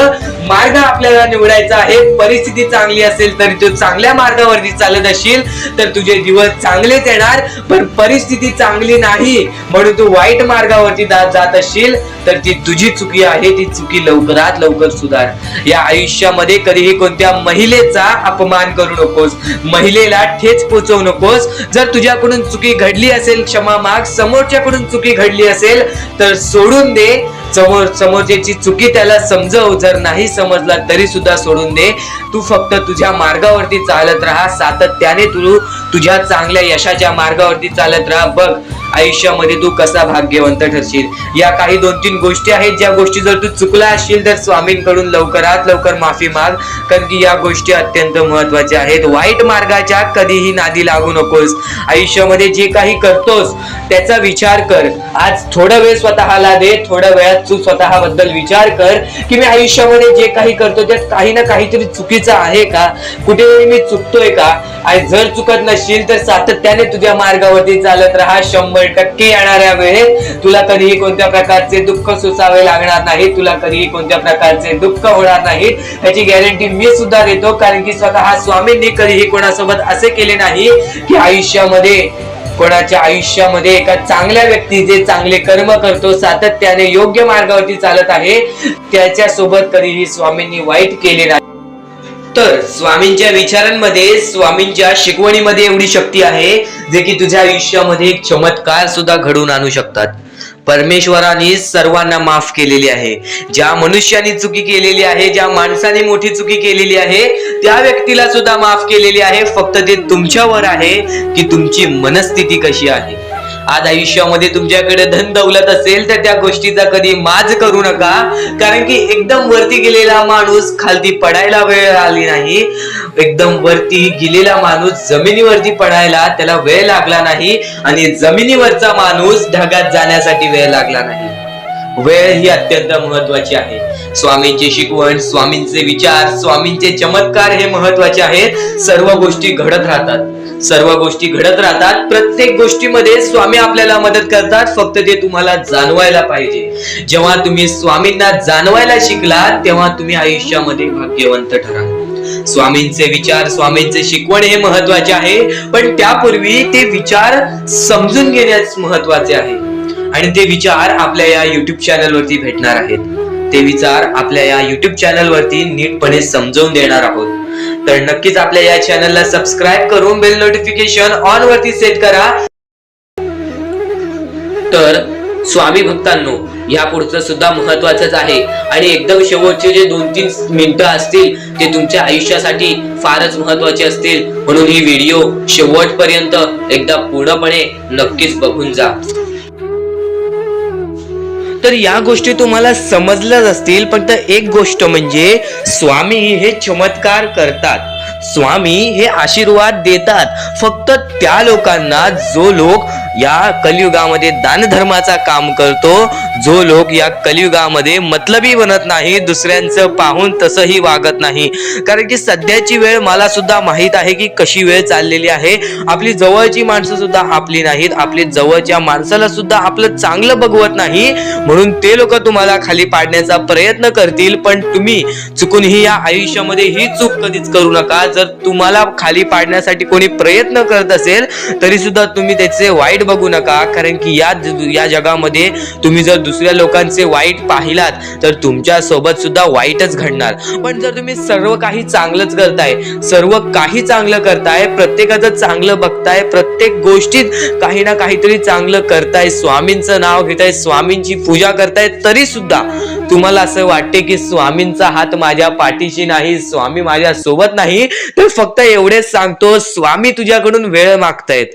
मार्ग आपल्याला निवडायचा आहे. परिस्थिती चांगली असेल तरी तू चांगल्या मार्गावरती चालत असशील तर तुझे दिवस चांगलेच येणार. पण परिस्थिती चांगली नाही म्हणून तू वाईट मार्गावरती जात असशील तर ती तुझी चुकी आहे. ती चुकी लवकरात लवकर सुधार. या आयुष्यामध्ये कधीही कोणत्या महिलेचा अपमान करू नकोस, महिलेला ठेच पोचवू नकोस. जर तुझ्याकडून चुकी घडली असेल क्षमा माग. समोरच्याकडून चुकी घडली असेल तर सोडून दे. समोरच्याची चुकी त्याला समजव. जर नाही समजला तरी सुद्धा सोडून दे. तू फक्त तुझ्या मार्गावरती चालत राहा. सातत्याने तू तुझ्या चांगल्या यशाच्या मार्गावरती चालत राहा. बघ आयुष्यामध्ये तू कसा भाग्यवंत ठरशील. या काही 2-3 गोष्टी आहेत, ज्या गोष्टी जर तू चुकला असशील तर स्वामींकडून लवकरात लवकर माफी माग, कारण की या गोष्टी अत्यंत महत्वाच्या आहेत. वाईट मार्गाच्या कधीही नादी लागू नकोस. आयुष्यामध्ये जे काही करतोस त्याचा विचार कर. आज थोडा वेळ स्वतःला दे. थोड्या वेळात तू स्वतःबद्दल विचार कर की मी आयुष्यामध्ये जे काही करतो त्यात काही ना काहीतरी चुकीचं आहे का, कुठेतरी मी चुकतोय का. आणि जर चुकत नसशील तर सातत्याने तुझ्या मार्गावरती चालत राहा. 100% येणाऱ्या वेळेत तुला कधीही कोणत्या प्रकारचे दुःख सोसावे लागणार नाही. तुला कधीही कोणत्या प्रकारचे दुःख होणार नाही याची गॅरंटी मी सुद्धा देतो. कारण की स्वतः स्वामींनी कधीही कोणासोबत असे केले नाही की कोणाच्या आयुष्यामध्ये एका चांगल्या व्यक्ती जे चांगले कर्म करतो, सातत्याने योग्य मार्गावरती चालत आहे, त्याच्या सोबत कधीही स्वामींनी वाईट केले नाही. तर स्वामींच्या विचारांमध्ये, स्वामींच्या शिकवणीमध्ये एवढी शक्ती आहे जे की तुझ्या आयुष्यामध्ये एक चमत्कार सुद्धा घडवून आणू शकतात. परमेश्वराने सर्वांना माफ केलेली आहे. ज्या मनुष्याने चुकी केलेली आहे, ज्या माणसाने मोठी चुकी केलेली आहे, त्या व्यक्तीला सुद्धा माफ केलेली आहे. फक्त ते तुमच्यावर आहे की तुमची मनस्थिती कशी आहे. आज आयुष्यामध्ये तुमच्याकडे धन दौलत असेल तर त्या गोष्टीचा कधी माज करू नका, कारण की एकदम वरती गेलेला माणूस खालती पडायला वेळ आली नाही. एकदम वरती गेलेला माणूस जमिनीवरती पडायला त्याला वेळ लागला नाही, आणि जमिनीवरचा माणूस ढगात जाण्यासाठी वेळ लागला नाही. वेळ ही अत्यंत महत्वाची आहे. स्वामींची शिकवण, स्वामींचे विचार, स्वामींचे चमत्कार हे महत्वाचे आहेत. सर्व गोष्टी घडत राहतात, सर्व गोष्टी घडत राहतात. प्रत्येक गोष्टीमध्ये स्वामी आपल्याला मदत करतात, फक्त ते तुम्हाला जाणवायला पाहिजे. जेव्हा तुम्ही स्वामींना जाणवायला शिकलात तेव्हा तुम्ही आयुष्यामध्ये भाग्यवंत ठराल. स्वामींचे विचार, स्वामींचे शिकवण हे महत्वाचे आहे, पण त्यापूर्वी ते विचार समजून घेण्यास महत्वाचे आहे. आणि ते विचार आपल्या या युट्यूब चॅनल वरती भेटणार आहेत. ते विचार आपल्या या युट्यूब चॅनल वरती नीटपणे समजावून देणार आहोत. तर नक्कीच आपल्या या चॅनलला सबस्क्राईब करून बेल नोटिफिकेशन ऑन वरती सेट करा. तर स्वामी भक्तांनो, या पुढचं सुद्धा महत्वाचंच आहे. आणि एकदम शेवटचे जे 2-3 मिनिटं असतील ते तुमच्या आयुष्यासाठी फारच महत्वाचे असतील, म्हणून ही व्हिडिओ शेवटपर्यंत एकदा पूर्णपणे नक्कीच बघून जा. तर या गोष्टी तुम्हाला समजल्याच असतील, फक्त एक गोष्ट म्हणजे स्वामी हे चमत्कार करतात. स्वामी हे आशीर्वाद देतात फक्त त्या लोकांना जो लोक या कलियुगामध्ये दानधर्माचा काम करतो, जो लोक या कलियुगामध्ये मतलबी बनत नाही, दुसऱ्यांचं पाहून तसंही वागत नाही. कारण की सध्याची वेळ मला सुद्धा माहित आहे की कशी वेळ चाललेली आहे. आपली जवळची माणसं सुद्धा आपली नाहीत, आपली जवळच्या माणसाला सुद्धा आपलं चांगलं बघवत नाही, म्हणून ते लोक तुम्हाला खाली पाडण्याचा प्रयत्न करतील. पण तुम्ही चुकूनही या आयुष्यामध्ये ही चूक कधीच करू नका. जर तुम्हाला खाली पाडण्यासाठी कोणी प्रयत्न करत असेल तरी सुद्धा तुम्ही त्याचे वाईट बघू नका, कारण की या जगामध्ये तुम्ही जर दुसऱ्या लोकांचे वाईट पाहिलात तर तुमच्या सोबत सुद्धा वाईटच घडणार. पण जर तुम्ही सर्व काही चांगलंच करताय, सर्व काही चांगलं करताय, प्रत्येकाचं चांगलं बघताय, प्रत्येक गोष्टीत काही ना काहीतरी चांगलं करताय, स्वामींचं नाव घेताय, स्वामींची पूजा करताय, तरी सुद्धा तुम्हाला असं वाटते की स्वामींचा हात माझ्या पाठीशी नाही, स्वामी माझ्या सोबत नाही, तर फक्त एवढेच सांगतो, स्वामी तुझ्याकडून वेळ मागतायत.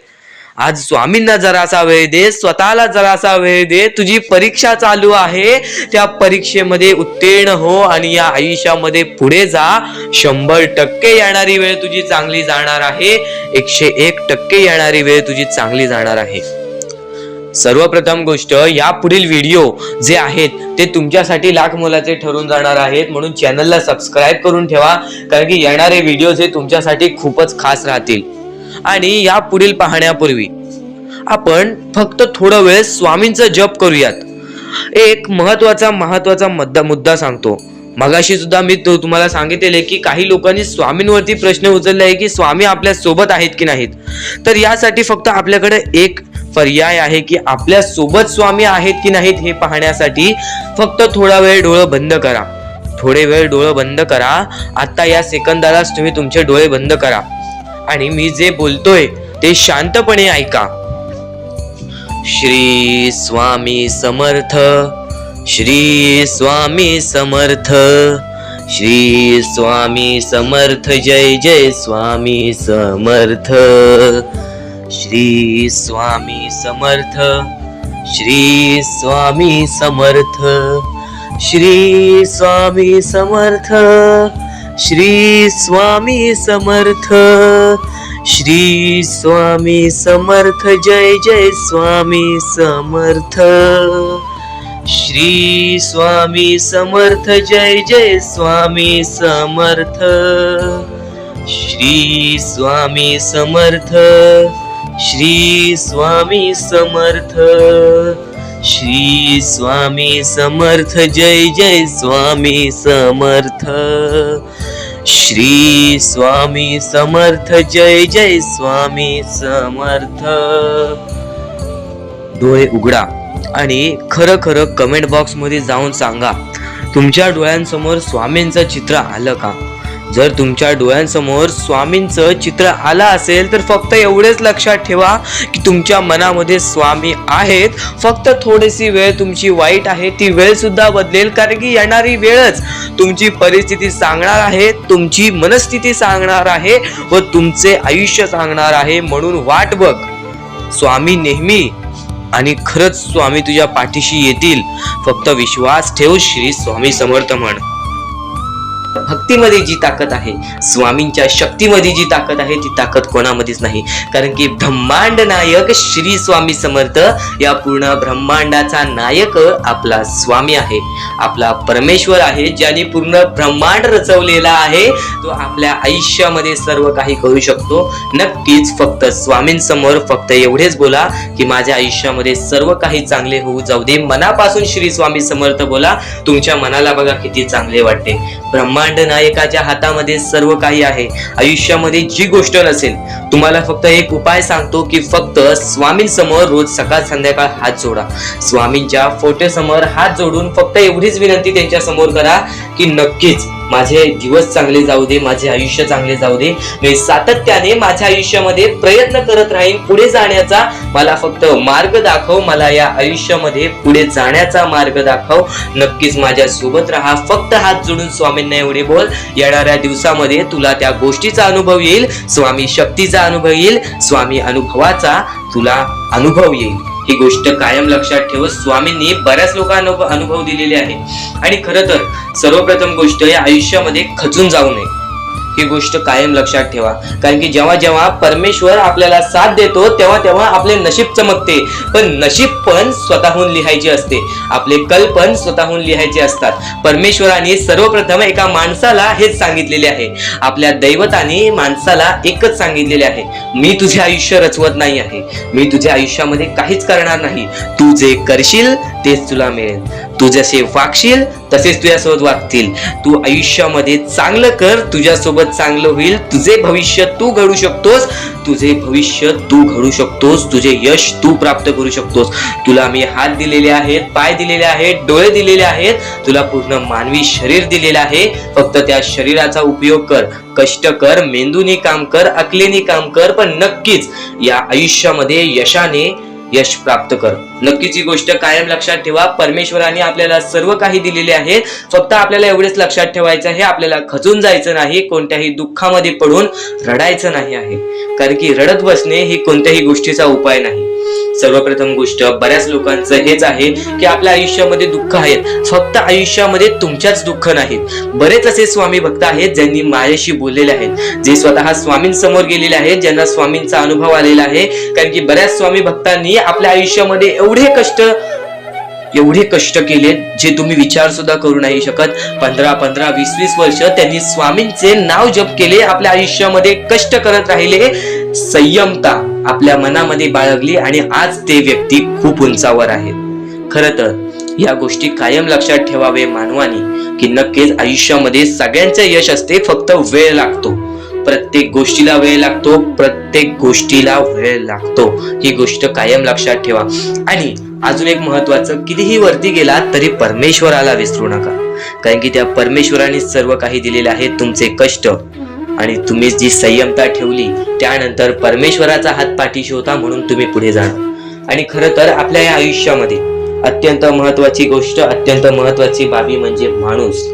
आज स्वामींना जरासा वेळ दे, स्वतःला जरासा वेळ दे. तुझी परीक्षा चालू आहे, त्या परीक्षेमध्ये उत्तीर्ण हो आणि या आयुष्यामध्ये पुढे जा. 100% येणारी वेळ तुझी चांगली जाणार आहे, 101% येणारी वेळ तुझी चांगली जाणार आहे. सर्वप्रथम गोष्ट, या पुढील व्हिडिओ जे आहेत ते तुमच्यासाठी लाख मोलाचे ठरून जाणार आहेत, म्हणून चॅनलला सबस्क्राईब करून ठेवा, कारण की येणारे व्हिडिओ हे तुमच्यासाठी खूपच खास राहतील. आणि या पुढील पाहण्यापूर्वी आपण फक्त थोडा वेळ स्वामींचा जप करूयात. एक महत्वाचा मुद्दा सांगतो. मगाशी सुद्धा मी तुम्हाला सांगितले की काही लोकांनी स्वामींवरती प्रश्न उचलले आहे की स्वामी आपल्या सोबत आहेत की नाहीत. तर यासाठी फक्त आपल्याकडे एक पर्याय आहे की आपल्या सोबत स्वामी आहेत की नाहीत हे पाहण्यासाठी फक्त थोडा वेळ डोळे बंद करा. थोडे वेळ डोळे बंद करा. आता या सेकंदालाच तुम्ही तुमचे डोळे बंद करा आणि मी जे बोलतोय ते शांतपणे ऐका. श्री स्वामी समर्थ, श्री स्वामी समर्थ, श्री स्वामी समर्थ, जय जय स्वामी समर्थ. श्री स्वामी समर्थ, श्री स्वामी समर्थ, श्री स्वामी समर्थ, श्री स्वामी समर्थ, श्री स्वामी समर्थ, जय जय स्वामी समर्थ. श्री स्वामी समर्थ, जय जय स्वामी समर्थ. श्री स्वामी समर्थ, श्री स्वामी समर्थ, श्री स्वामी समर्थ, जय जय स्वामी समर्थ. श्री स्वामी समर्थ, जय जय स्वामी समर्थ. डोळे उघडा आणि खरं खरं कमेंट बॉक्स मध्ये जाऊन सांगा, तुमच्या डोळ्यांसमोर स्वामींचं चित्र आलं का? जर तुमच्या डोळ्यांसमोर स्वामींचं चित्र आलं असेल तर फक्त एवढेच लक्षात ठेवा की तुमच्या मनामध्ये स्वामी आहेत. फक्त थोडीशी वेळ तुमची वाईट आहे, ती वेळ सुद्धा बदलेल, कारण की येणारी वेळच तुमची परिस्थिती सांगणार आहे, तुमची मनस्थिती सांगणार आहे व तुमचे आयुष्य सांगणार आहे. म्हणून वाट बघ, स्वामी नेहमी आणि खरंच स्वामी तुझ्या पाठीशी येतील. फक्त विश्वास ठेव. श्री स्वामी समर्थ म्हण. भक्तीमध्ये जी ताकद आहे, स्वामींच्या शक्तीमध्ये जी ताकद आहे, ती ताकद कोणामध्येच नाही. कारण की ब्रह्मांड नायक श्री स्वामी समर्थ, या पूर्ण ब्रह्मांडाचा नायक आपला स्वामी आहे, आपला परमेश्वर आहे, ज्याने पूर्ण ब्रह्मांड रचवलेला आहे. तो आपल्या आयुष्यामध्ये सर्व काही करू शकतो. नक्कीच फक्त स्वामींसमोर फक्त एवढेच बोला की माझ्या आयुष्यामध्ये सर्व काही चांगले होऊ जाऊ दे. मनापासून श्री स्वामी समर्थ बोला. तुमच्या मनाला बघा किती चांगले वाटते. ब्रह्मांड नायकाच्या हातामध्ये सर्व काही आहे. आयुष्यामध्ये जी गोष्ट नसेल, तुम्हाला फक्त एक उपाय सांगतो की फक्त स्वामींसमोर रोज सकाळ संध्याकाळ हात जोडा. स्वामींच्या फोटो समोर हात जोडून फक्त एवढीच विनंती त्यांच्या समोर करा की नक्कीच माझे दिवस चांगले जाऊ दे, माझे आयुष्य चांगले जाऊ दे. मी सातत्याने माझ्या आयुष्यामध्ये प्रयत्न करत राहीन पुढे जाण्याचा. मला फक्त मार्ग दाखव, मला या आयुष्यामध्ये पुढे जाण्याचा मार्ग दाखव. नक्कीच माझ्या सोबत राहा. फक्त हात जोडून स्वामींना एवढे बोल. येणाऱ्या दिवसामध्ये तुला त्या गोष्टीचा अनुभव येईल, स्वामी शक्तीचा अनुभव येईल, स्वामी अनुभवाचा तुला अनुभव येईल. ही गोष्ट कायम लक्षात ठेव. स्वामींनी बऱ्याच लोकांना अनुभव दिलेले आहे. आणि खरं तर सर्वप्रथम गोष्ट, या आयुष्यामध्ये खचून जाऊ नये. ही गोष्ट कायम लक्षात ठेवा. कारण की जेव्हा जेव्हा परमेश्वर आपल्याला साथ देतो तेव्हा तेव्हा आपले नशीब चमकते. पण नशीब पण स्वतःहून लिहायचे असते, आपले कल पण स्वतःहून लिहायचे असतात. परमेश्वराने सर्वप्रथम एका माणसाला हेच सांगितलेले आहे. आपल्या दैवताने माणसाला एकच सांगितलेले आहे, मी तुझे आयुष्य रचवत नाही आहे, मी तुझ्या आयुष्यामध्ये काहीच करणार नाही. तू जे करशील तेच तुला मिळेल. तू जसे वागशील तसेच तुझ्यासोबत वागतील. तू आयुष्यामध्ये चांगलं कर, तुझ्यासोबत चांगलं होईल. तुझे भविष्य तू घडू शकतोस, तुझे भविष्य तू घडू शकतोस, तुझे यश तू प्राप्त करू शकतोस. तुला मी हात दिलेले आहेत, पाय दिलेले आहेत, डोळे दिलेले आहेत, तुला पूर्ण मानवी शरीर दिलेलं आहे. फक्त त्या शरीराचा उपयोग कर, कष्ट कर, मेंदूने काम कर, अकलेने काम कर, पण नक्कीच या आयुष्यामध्ये यश प्राप्त कर. नक्कीच ही गोष्ट कायम लक्षात ठेवा. परमेश्वराने आपल्याला सर्व काही दिलेले आहे. फक्त आपल्याला एवढेच लक्षात ठेवायचं आहे, आपल्याला खचून जायचं नाही, कोणत्याही दुःखामध्ये पडून रडायचं नाही आहे. कारण की रडत बसणे ही कोणत्याही गोष्टीचा उपाय नाही. सर्वप्रथम गोष्ट, बऱ्याच लोकांचं हेच आहे की आपल्या आयुष्यामध्ये दुःख आहेत. फक्त आयुष्यामध्ये तुमच्याच दुःख नाहीत. बरेच असे स्वामी भक्त आहेत ज्यांनी माझ्याशी बोललेले आहेत, जे स्वतः स्वामींसमोर गेलेले आहेत, ज्यांना स्वामींचा अनुभव आलेला आहे. कारण की बऱ्याच स्वामी भक्तांनी आपल्या आयुष्यामध्ये एवढे कष्ट केले जे तुम्ही विचार सुद्धा करू नाही शकत. 15 20 वर्ष त्यांनी स्वामींचे नाव जप केले, आपल्या आयुष्यामध्ये कष्ट करत राहिले, संयमता आपल्या मनामध्ये बाळगली आणि आज ते व्यक्ती खूप उंचावर आहेत. खरं तर या गोष्टी कायम लक्षात ठेवावे मानवानी की नक्कीच आयुष्यामध्ये सगळ्यांचे यश असते, फक्त वेळ लागतो. प्रत्येक गोष्टीला वेळ लागतो, प्रत्येक गोष्टीला वेळ लागतो. ही गोष्ट कायम लक्षात ठेवा. आणि अजून एक महत्वाचं, कितीही वरती गेला तरी परमेश्वराला विसरू नका. कारण की त्या परमेश्वराने सर्व काही दिलेले आहे. तुमचे कष्ट आणि तुम्ही जी संयमता ठेवली, त्यानंतर परमेश्वराचा हात पाठीशी होता म्हणून तुम्ही पुढे जाणार. आणि खरं तर आपल्या या आयुष्यामध्ये अत्यंत महत्वाची गोष्ट, अत्यंत महत्वाची बाबी म्हणजे माणूस.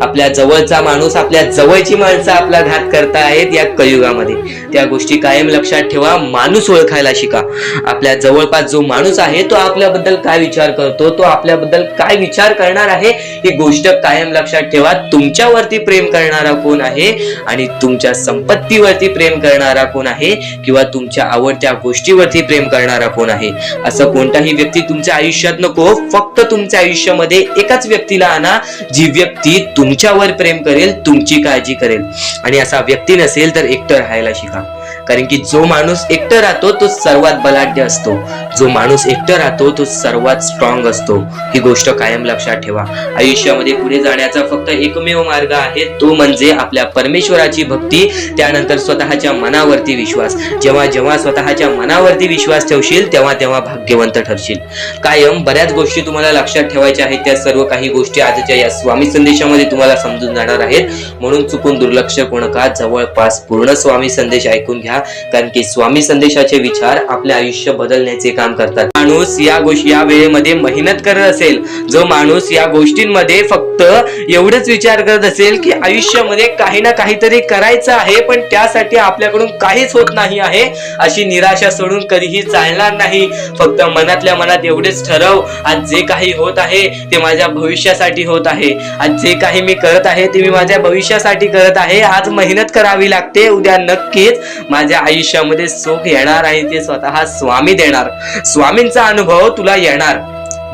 आपल्या जवळचा माणूस, आपल्या जवळची माणसं आपला घात करतायत या कलियुगामध्ये. त्या गोष्टी कायम लक्षात ठेवा. माणूस ओळखायला शिका. आपल्या जवळपास जो माणूस आहे तो आपल्याबद्दल काय विचार करतो, तो आपल्याबद्दल काय विचार करणार आहे, ही गोष्ट कायम लक्षात ठेवा. तुमच्यावरती प्रेम करणारा कोण आहे आणि तुमच्या संपत्तीवरती प्रेम करणारा कोण आहे किंवा तुमच्या आवडत्या गोष्टीवरती प्रेम करणारा कोण आहे, असं कोणताही व्यक्ती तुमच्या आयुष्यात नको. फक्त तुमच्या आयुष्यामध्ये एकाच व्यक्तीला आणा, जी व्यक्ती तुमच्यावर प्रेम करेल, तुमची काळजी करेल. आणि असा व्यक्ती नसेल तर एकटं राहायला शिका. कारण की जो माणूस एकटा राहतो तो सर्वात बलाढ्य असतो, जो माणूस एकटा राहतो तो सर्वात स्ट्रॉंग असतो. ही गोष्ट कायम लक्षात ठेवा. आयुष्यामध्ये पुढे जाण्याचा फक्त एकमेव मार्ग आहे, तो म्हणजे आपल्या परमेश्वराची भक्ती, त्यानंतर स्वतःच्या मनावरती विश्वास. जेव्हा जेव्हा स्वतःच्या मनावरती विश्वास ठेवशील तेव्हा तेव्हा भाग्यवंत ठरशील. कायम बऱ्याच गोष्टी तुम्हाला लक्षात ठेवायच्या आहेत. त्या सर्व काही गोष्टी आजच्या या स्वामी संदेशामध्ये तुम्हाला समजून जाणार आहेत, म्हणून चुकून दुर्लक्ष करू नका. जवळपास पूर्ण स्वामी संदेश ऐकून घ्या, कारण की स्वामी संदेशाचे विचार आपले आयुष्य बदलण्याचे काम करतात. माणूस या वेळेमध्ये मेहनत करत असेल, जो माणूस या गोष्टींमध्ये फक्त एवढंच विचार करत असेल की आयुष्यामध्ये काही ना काहीतरी करायचं आहे पण त्यासाठी आपल्याकडून काहीच होत नाही आहे, अशी निराशा सोडून कधीही चालणार नाही. फक्त मनातल्या मनात एवढेच ठरव, आज जे काही होत आहे ते माझ्या भविष्यासाठी होत आहे. आज जे काही मी करत आहे ते मी माझ्या भविष्यासाठी करत आहे. आज मेहनत करावी लागते, उद्या नक्कीच माझ्या आयुष्यामध्ये सुख येणार आणि ते स्वतः स्वामी देणार. स्वामींचा अनुभव तुला येणार.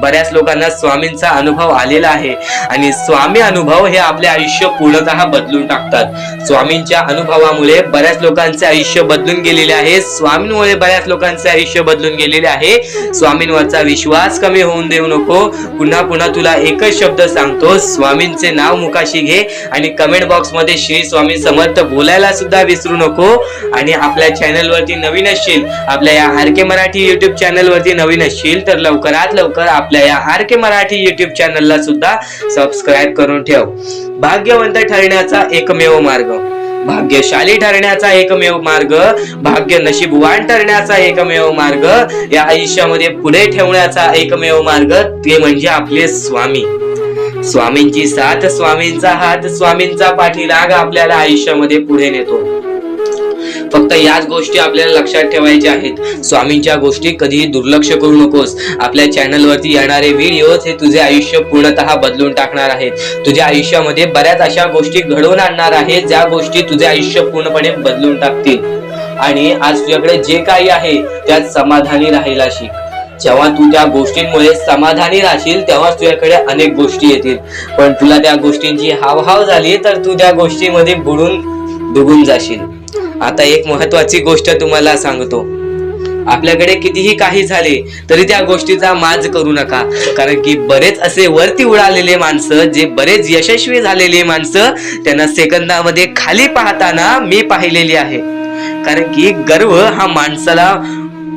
बऱ्याच लोकांना स्वामींचा अनुभव आलेला आहे आणि स्वामी अनुभव हे आपले आयुष्य पूर्णतः बदलून टाकतात. स्वामींच्या अनुभवामुळे बऱ्याच लोकांचे आयुष्य बदलून गेलेले आहे. स्वामींमुळे बऱ्याच लोकांचे आयुष्य बदलून गेलेले आहे. स्वामींवरचा विश्वास कमी होऊन देऊ नको. पुन्हा पुन्हा तुला एकच शब्द सांगतो, स्वामींचे नाव मुखाशी घे आणि कमेंट बॉक्स मध्ये श्री स्वामी समर्थ बोलायला सुद्धा विसरू नको. आणि आपल्या चॅनल वरती नवीन असशील, आपल्या या आर.के. मराठी युट्यूब चॅनल वरती नवीन असशील तर लवकरात लवकर आपल्या या आर.के. मराठी युट्यूब चॅनलला सुद्धा सबस्क्राईब करून ठेव. भाग्यवंत ठरण्याचा एकमेव मार्ग, भाग्यशाली ठरण्याचा एकमेव मार्ग, भाग्य नशीबवान ठरण्याचा एकमेव मार्ग, या आयुष्यामध्ये पुढे ठेवण्याचा एकमेव मार्ग ते म्हणजे आपले स्वामी. स्वामींची साथ, स्वामींचा हात, स्वामींचा पाठीलाग आपल्याला आयुष्यामध्ये पुढे नेतो. फक्त याच गोष्टी आपल्याला लक्षात ठेवायच्या आहेत. स्वामींच्या गोष्टी कधीही दुर्लक्ष करू नकोस. आपल्या चॅनल वरती येणारे व्हिडिओज हे तुझे आयुष्य पूर्णतः बदलून टाकणार आहेत. तुझ्या आयुष्यामध्ये बऱ्याच अशा गोष्टी घडवून आणणार आहेत ज्या गोष्टी तुझे आयुष्य पूर्णपणे बदलून टाकतील. आणि आज तुझ्याकडे जे काही आहे त्यात समाधानी राहायला शिक. जेव्हा तू त्या गोष्टींमुळे समाधानी राहशील तेव्हा तुझ्याकडे अनेक गोष्टी येतील. पण तुला त्या गोष्टींची हावभाव झाली तर तू त्या गोष्टीमध्ये बुडून डुबून जाशील. आता एक महत्वाची गोष्ट तुम्हाला सांगतो, आपल्याकडे कितीही काही झाले तरी त्या गोष्टीचा माज करू नका. कारण की बरेच असे वरती उडालेले माणसं, जे बरेच यशस्वी झालेले माणसं, त्यांना सेकंदामध्ये खाली पाहताना मी पाहिलेली आहे. कारण की गर्व हा माणसाला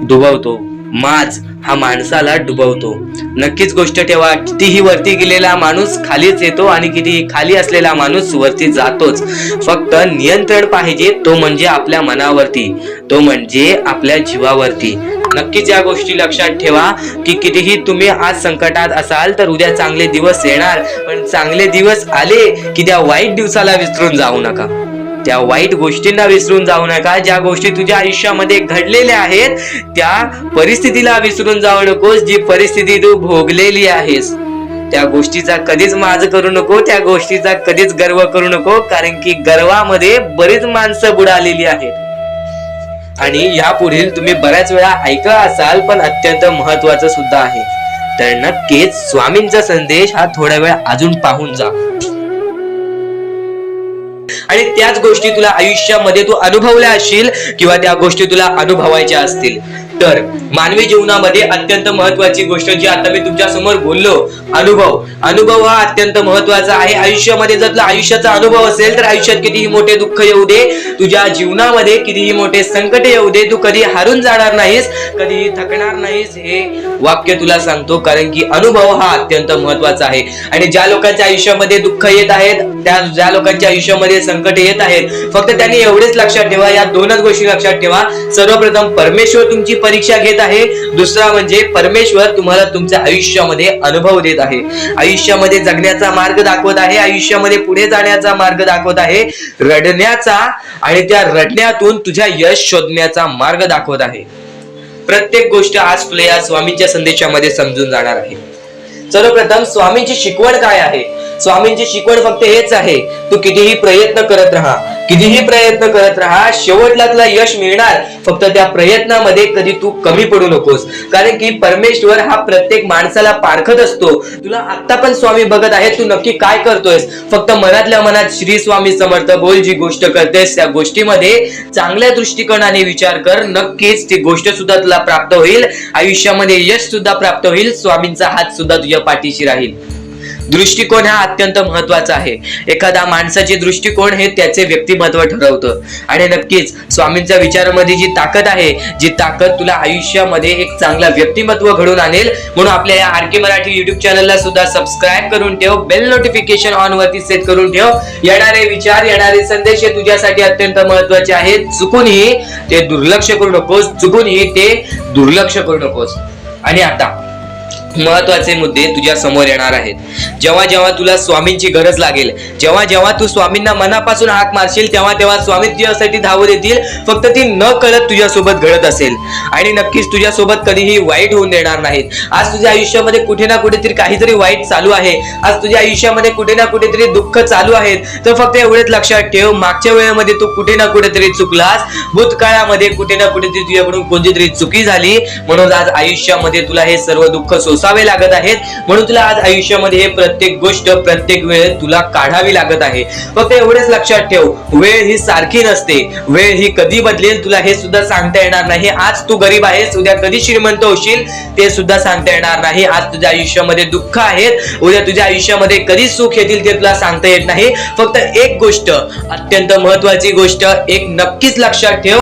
डुबवतो, माज हा माणसाला डुबवतो. नक्कीच गोष्ट ठेवा, कितीही वरती गेलेला माणूस खालीच येतो आणि कितीही खाली असलेला माणूस वरती जातोच. फक्त नियंत्रण पाहिजे, तो म्हणजे आपल्या मनावरती, तो म्हणजे आपल्या जीवावरती. नक्कीच या गोष्टी लक्षात ठेवा की कितीही तुम्ही आज संकटात असाल तर उद्या चांगले दिवस येणार. पण चांगले दिवस आले की त्या वाईट दिवसाला विसरून जाऊ नका, त्या वाईट गोष्टींना विसरून जाऊ नका. ज्या गोष्टी तुझ्या आयुष्यामध्ये घडलेल्या आहेत त्या परिस्थितीला विसरून जाऊ नकोस. जी परिस्थिती तू भोगलेली आहेस त्या गोष्टीचा कधीच माज करू नको, त्या गोष्टीचा कधीच गर्व करू नको. कारण की गर्वामध्ये बरीच माणसं बुडालेली आहेत. आणि यापुढील तुम्ही बऱ्याच वेळा ऐकलं असाल पण अत्यंत महत्वाचं सुद्धा आहे. तर नक्कीच स्वामींचा संदेश हा थोडा वेळ अजून पाहून जा. आणि त्याच गोष्टी तुला आयुष्यामध्ये तू अनुभवल्या असशील किंवा त्या गोष्टी तुला अनुभवायच्या असतील तर मानवी जीवनामध्ये अत्यंत महत्वाची गोष्ट जी आता मी तुमच्या समोर बोललो, अनुभव हा अत्यंत महत्वाचा आहे. आयुष्यामध्ये जर तुला आयुष्याचा अनुभव असेल तर आयुष्यात कितीही मोठे दुःख येऊ दे, तुझ्या जीवनामध्ये कितीही मोठे संकट येऊ दे, तू कधी हारून जाणार नाहीस, कधीही थकणार नाहीस. हे वाक्य तुला सांगतो. कारण की अनुभव हा अत्यंत महत्वाचा आहे. आणि ज्या लोकांच्या आयुष्यामध्ये दुःख येत आहेत, ज्या लोकांच्या आयुष्यामध्ये संकट येत आहेत, फक्त त्यांनी एवढेच लक्षात ठेवा, या दोनच गोष्टी लक्षात ठेवा. सर्वप्रथम परमेश्वर तुमची परीक्षा घेत आहे, दुसरा म्हणजे परमेश्वर तुम्हाला तुमच्या आयुष्यामध्ये अनुभव देत आहे, आयुष्यामध्ये जगण्याचा मार्ग दाखवत आहे, आयुष्यामध्ये पुढे जाण्याचा मार्ग दाखवत आहे, रडण्याचा आणि त्या रडण्यातून तुझ्या यश शोधण्याचा मार्ग दाखवत आहे. प्रत्येक गोष्ट आज तुला या स्वामींच्या संदेशामध्ये समजून जाणार आहे. सर्वप्रथम स्वामींची शिकवण काय आहे? स्वामींची शिकवण फक्त हेच आहे, तू कितीही प्रयत्न करत राहा, कितीही प्रयत्न करत राहा, शेवटला तुला यश मिळणार. फक्त त्या प्रयत्नामध्ये कधी तू कमी पडू नकोस, कारण की परमेश्वर हा प्रत्येक माणसाला पारखत असतो. तुला आता पण स्वामी बघत आहेत, तू नक्की काय करतोयस. फक्त मनातल्या मनात श्री स्वामी समर्थ बोल. जी गोष्ट करतेस त्या गोष्टीमध्ये चांगल्या दृष्टिकोनाने विचार कर. नक्कीच ती गोष्ट सुद्धा तुला प्राप्त होईल. आयुष्यामध्ये यश सुद्धा प्राप्त होईल. स्वामींचा हात सुद्धा तुझ्या पाठीशी राहील. दृष्टिकोन हा अत्यंत महत्वाचा आहे. एखादा माणसाचे दृष्टिकोन हे त्याचे व्यक्तिमत्व ठरवतं. आणि नक्कीच स्वामींच्या विचारामध्ये जी ताकद आहे, जी ताकद तुला आयुष्यामध्ये एक चांगला व्यक्तिमत्व घडून आणेल. म्हणून आपल्या या आर के मराठी युट्यूब चॅनलला सुद्धा सबस्क्राईब करून ठेव. बेल नोटिफिकेशन ऑन वरती सेट करून ठेव. येणारे विचार, येणारे संदेश हे तुझ्यासाठी अत्यंत महत्वाचे आहेत. चुकूनही ते दुर्लक्ष करू नकोस. चुकूनही ते दुर्लक्ष करू नकोस. आणि आता महत्वाचे मुद्दे तुझ्या समोर येणार आहेत. जेव्हा जेव्हा तुला स्वामींची गरज लागेल, जेव्हा जेव्हा तू स्वामींना मनापासून हाक मारशील, तेव्हा तेव्हा स्वामी तुझ्यासाठी धावत येतील. फक्त ती न कळत तुझ्यासोबत घडत असेल. आणि नक्कीच तुझ्यासोबत कधीही वाईट होऊन देणार नाहीत. आज तुझ्या आयुष्यामध्ये कुठे ना कुठेतरी काहीतरी वाईट चालू आहे. आज तुझ्या आयुष्यामध्ये कुठे ना कुठेतरी दुःख चालू आहेत. तर फक्त एवढेच लक्षात ठेव, मागच्या वेळेमध्ये तू कुठे ना कुठेतरी चुकलास. भूतकाळामध्ये कुठे ना कुठेतरी तुझ्याकडून कोणतीतरी चुकी झाली. म्हणून आज आयुष्यामध्ये तुला हे सर्व दुःख सोसावे लागत आहेत. म्हणून तुला आज आयुष्यामध्ये हे प्रत्येक गोष्ट, प्रत्येक वेळ तुला काढावी लागत आहे. फक्त एवढेच लक्षात ठेव, वेळ ही सारखी नसते. वेळ ही कधी बदलेल तुला हे सुद्धा सांगता येणार नाही. आज तू गरीब आहेस, उद्या कधी श्रीमंत होशील ते सुद्धा सांगता येणार नाही. आज तुझ्या आयुष्यामध्ये दुःख आहेत, उद्या तुझ्या आयुष्यामध्ये कधी सुख येतील ते तुला सांगता येत नाही. फक्त एक गोष्ट, अत्यंत महत्वाची गोष्ट एक नक्कीच लक्षात ठेव,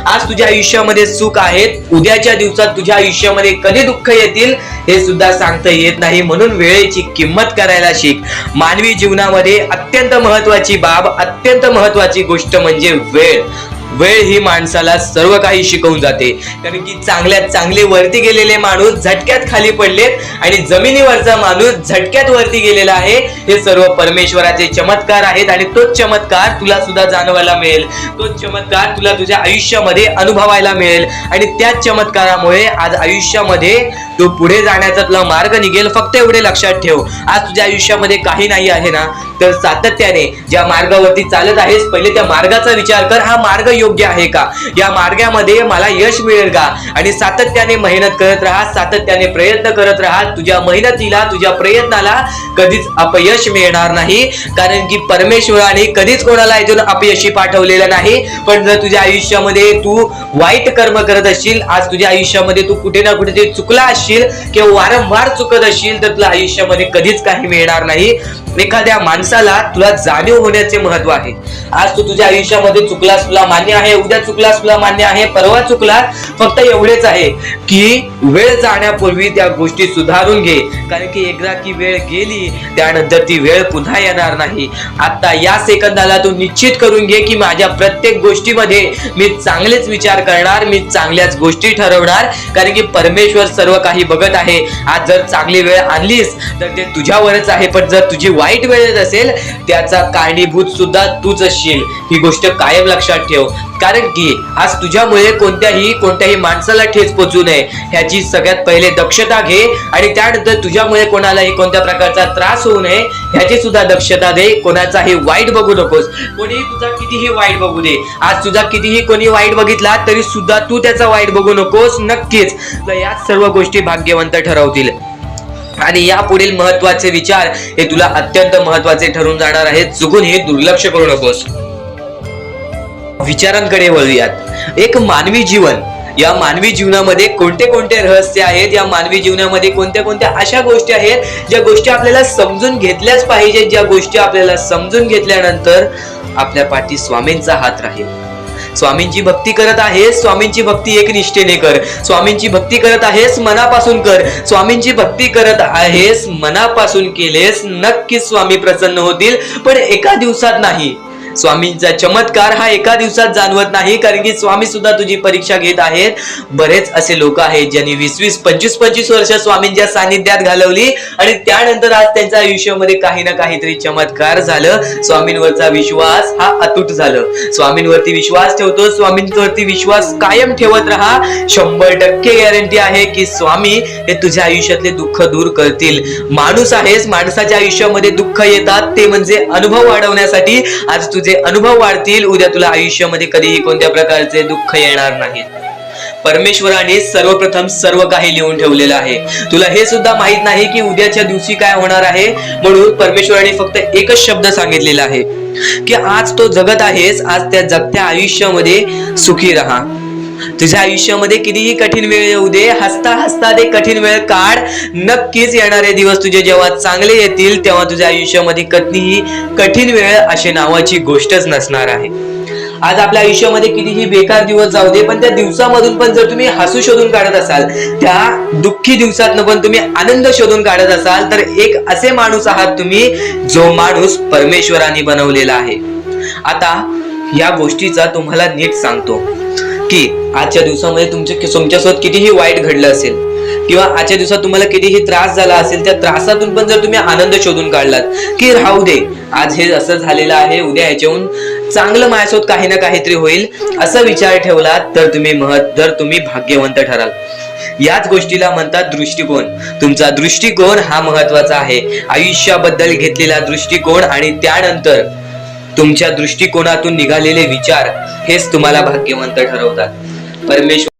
आज तुझ्या आयुष्यामध्ये सुख आहेत, उद्याच्या दिवसात तुझ्या आयुष्यामध्ये कधी दुःख येतील हे सुद्धा सांगता येत नाही. म्हणून वेळेची किंमत करायला शिक. मानवी जीवनामध्ये अत्यंत महत्वाची बाब, अत्यंत महत्वाची गोष्ट म्हणजे वेळ. वेळ ही माणसाला सर्व काही शिकवून जाते. कारण की चांगल्यात चांगले वरती गेलेले माणूस झटक्यात खाली पडलेत आणि जमिनीवरचा माणूस झटक्यात वरती गेलेला आहे. हे सर्व परमेश्वराचे चमत्कार आहेत. आणि तोच चमत्कार तुला सुद्धा जाणवायला मिळेल. तोच चमत्कार तुला तुझ्या आयुष्यामध्ये अनुभवायला मिळेल. आणि त्याच चमत्कारामुळे आज आयुष्यामध्ये तो पुढे जाण्याचा तुला मार्ग निघेल. फक्त एवढे लक्षात ठेव, आज तुझ्या आयुष्यामध्ये काही नाही आहे ना, तर सातत्याने ज्या मार्गावरती चालत आहेस, पहिले त्या मार्गाचा विचार कर. हा मार्ग योग्य आहे का? या मार्गामध्ये मला यश मिळेल का? आणि सातत्याने मेहनत करत राहा, सातत्याने प्रयत्न करत राहा. तुझ्या मेहनतीला, तुझ्या प्रयत्नाला कधीच अपयश मिळणार नाही. कारण की परमेश्वराने कधीच कोणाला इथून अपयशी पाठवलेलं नाही. पण जर तुझ्या आयुष्यामध्ये तू वाईट कर्म करत असशील, आज तुझ्या आयुष्यामध्ये तू कुठे ना कुठे चुकला असशील किंवा वारंवार चुकत असशील, तर तुला आयुष्यामध्ये कधीच काही मिळणार नाही. एखाद्या माणसाला तुला जाणीव होण्याचे महत्व आहे. आज तू तुझ्या आयुष्यामध्ये चुकलास, तुला मान्य आहे. उद्या चुकलास, तुला मान्य आहे. परवा चुकलास. फक्त एवढेच आहे की वेळ जाण्यापूर्वी त्या गोष्टी सुधारून घे. कारण की एकदा की वेळ गेली, त्यानंतर ती वेळ पुन्हा येणार नाही. आता या सेकंदाला तू निश्चित करून घे की माझ्या प्रत्येक गोष्टीमध्ये मी चांगलेच विचार करणार, मी चांगल्याच गोष्टी ठरवणार. कारण की परमेश्वर सर्व काही बघत आहे. आज जर चांगली वेळ आणलीस तर ते तुझ्यावरच आहे. पण जर तुझी वाईट वेळ असेल, त्याचा कारणीभूत सुद्धा तूच असशील. ही गोष्ट कायम लक्षात ठेव. कारण की आज तुझ्यामुळे कोणत्याही माणसाला ठेच पोचू नये ह्याची सगळ्यात पहिले दक्षता घे. आणि त्यानंतर तुझ्यामुळे कोणालाही कोणत्या प्रकारचा त्रास होऊ नये ह्याची सुद्धा दक्षता दे. कोणाचाही वाईट बघू नकोस. कोणीही तुझा कितीही वाईट बघू दे. आज तुझा कितीही कोणी वाईट बघितला तरी सुद्धा तू त्याचा वाईट बघू नकोस. नक्कीच या सर्व गोष्टी भाग्यवंत ठरवतील. आणि या पुढील महत्वाचे विचार हे तुला अत्यंत महत्वाचे ठरून जाणार आहेत. चुकून हे दुर्लक्ष करू नकोस. विचारांकडे वळूयात. एक मानवी जीवन, या मानवी जीवनामध्ये कोणते कोणते रहस्य आहेत, या मानवी जीवनामध्ये कोणत्या कोणत्या अशा गोष्टी आहेत ज्या गोष्टी आपल्याला समजून घेतल्याच पाहिजेत. ज्या गोष्टी आपल्याला समजून घेतल्यानंतर आपल्या पाठी स्वामींचा हात राहील. स्वामींची भक्ती करत आहेस, स्वामींची भक्ती एक निष्ठेने कर. स्वामींची भक्ती करत आहेस, मनापासून कर. स्वामींची भक्ती करत आहेस, मनापासून केलेस, नक्कीच स्वामी प्रसन्न होतील. पण एका दिवसात नाही. स्वामींचा चमत्कार हा एका दिवसात जाणवत नाही. कारण की स्वामी सुद्धा तुझी परीक्षा घेत आहेत. बरेच असे लोक आहेत ज्यांनी 20-20, 25-25 वर्ष स्वामींच्या सानिध्यात घालवली आणि त्यानंतर आज त्यांच्या आयुष्यामध्ये काही ना काहीतरी चमत्कार झालं. स्वामींवरचा विश्वास हा अतूट झालं. स्वामींवरती विश्वास ठेवतो, स्वामींवरती विश्वास कायम ठेवत राहा. 100% गॅरंटी आहे की स्वामी हे तुझ्या आयुष्यातले दुःख दूर करतील. माणूस आहेस, माणसाच्या आयुष्यामध्ये दुःख येतात, ते म्हणजे अनुभव वाढवण्यासाठी. आज तुझे तुझे अनुभव वाढतील, उद्या तुला आयुष्यामध्ये कधीही कोणत्या प्रकारचे दुःख येणार नाही. परमेश्वराने सर्वप्रथम सर्व काही लिहून ठेवलेलं आहे. तुला हे सुद्धा माहित नाही की उद्याच्या दिवशी काय होणार आहे, म्हणून परमेश्वराने फक्त एकच शब्द सांगितलेला आहे की आज तो जगत आहेस, आज त्या जगत्या आयुष्यामध्ये सुखी राहा. तुझ्या आयुष्यामध्ये कितीही कठीण वेळ येऊ दे, हसता हसता ते कठीण वेळ काढ. नक्कीच येणारे दिवस तुझे जेव्हा चांगले येतील तेव्हा तुझ्या आयुष्यामध्ये कधीही कठीण वेळ अशी नावाची गोष्टच नसणार आहे. आज आपल्या आयुष्यामध्ये कितीही बेकार दिवस जाऊ दे, पण त्या दिवसामधून पण जर तुम्ही हसू शोधून काढत असाल, त्या दुःखी दिवसातनं पण तुम्ही आनंद शोधून काढत असाल, तर एक असे माणूस आहात तुम्ही जो माणूस परमेश्वराने बनवलेला आहे. आता या गोष्टीचा तुम्हाला नीट सांगतो की आजच्या दिवसामध्ये तुमच्यासोबत कितीही वाईट घडलं असेल किंवा आजच्या दिवसात तुम्हाला कितीही त्रास झाला असेल, त्या त्रासातून पण जर तुम्ही आनंद शोधून काढलात की राहू दे, आज हे असं झालेलं आहे, उद्या ह्याच्याहून चांगलं माझ्यासोबत काही ना काहीतरी होईल, असा विचार ठेवलात तर तुम्ही भाग्यवंत ठराल. याच गोष्टीला म्हणतात दृष्टिकोन. तुमचा दृष्टिकोन हा महत्वाचा आहे. आयुष्याबद्दल घेतलेला दृष्टिकोन आणि त्यानंतर तुमच्या दृष्टिकोनातून निघालेले विचार हेच तुम्हाला भाग्यवंत ठरवतात. परमेश्वर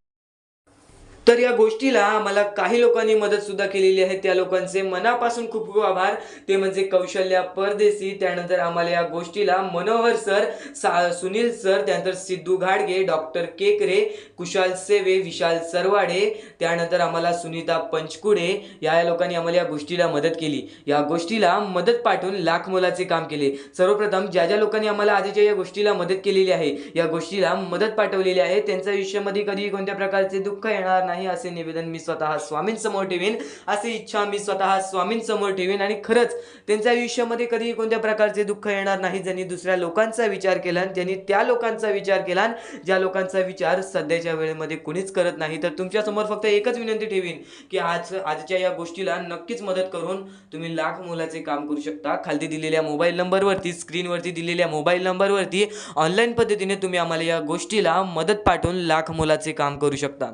तर या गोष्टीला आम्हाला काही लोकांनी मदत सुद्धा केलेली आहे. त्या लोकांचे मनापासून खूप खूप आभार. ते म्हणजे कौशल्या परदेशी, त्यानंतर आम्हाला या गोष्टीला मनोहर सर, सुनील सर, त्यानंतर सिद्धू घाडगे, डॉक्टर केकरे, कुशाल सेवे, विशाल सरवाडे, त्यानंतर आम्हाला सुनीता पंचकुडे, या लोकांनी आम्हाला या गोष्टीला मदत केली. या गोष्टीला मदत पाठवून लाख मोलाचे काम केले. सर्वप्रथम ज्या ज्या लोकांनी आम्हाला आधीच्या या गोष्टीला मदत केलेली आहे, या गोष्टीला मदत पाठवलेली आहे, त्यांच्या आयुष्यामध्ये कधी कोणत्या प्रकारचे दुःख येणार नाही असे निवेदन मी स्वतः स्वामींसमोर ठेवीन, अशी इच्छा मी स्वतः स्वामींसमोर ठेवीन. आणि खरंच त्यांच्या आयुष्यामध्ये कधी कोणत्या प्रकारचे दुःख येणार नाही. ज्यांनी दुसऱ्या लोकांचा विचार केला, त्यांनी त्या लोकांचा विचार केला ज्या लोकांचा विचार सध्याच्या वेळेमध्ये कुणीच करत नाही. तर तुमच्या समोर फक्त एकच विनंती ठेवीन की आजच्या या गोष्टीला नक्कीच मदत करून तुम्ही लाख मोलाचे काम करू शकता. खाली दिलेल्या मोबाईल नंबरवरती, स्क्रीनवरती दिलेल्या मोबाईल नंबरवरती ऑनलाईन पद्धतीने तुम्ही आम्हाला या गोष्टीला मदत पाठवून लाख मोलाचे काम करू शकता.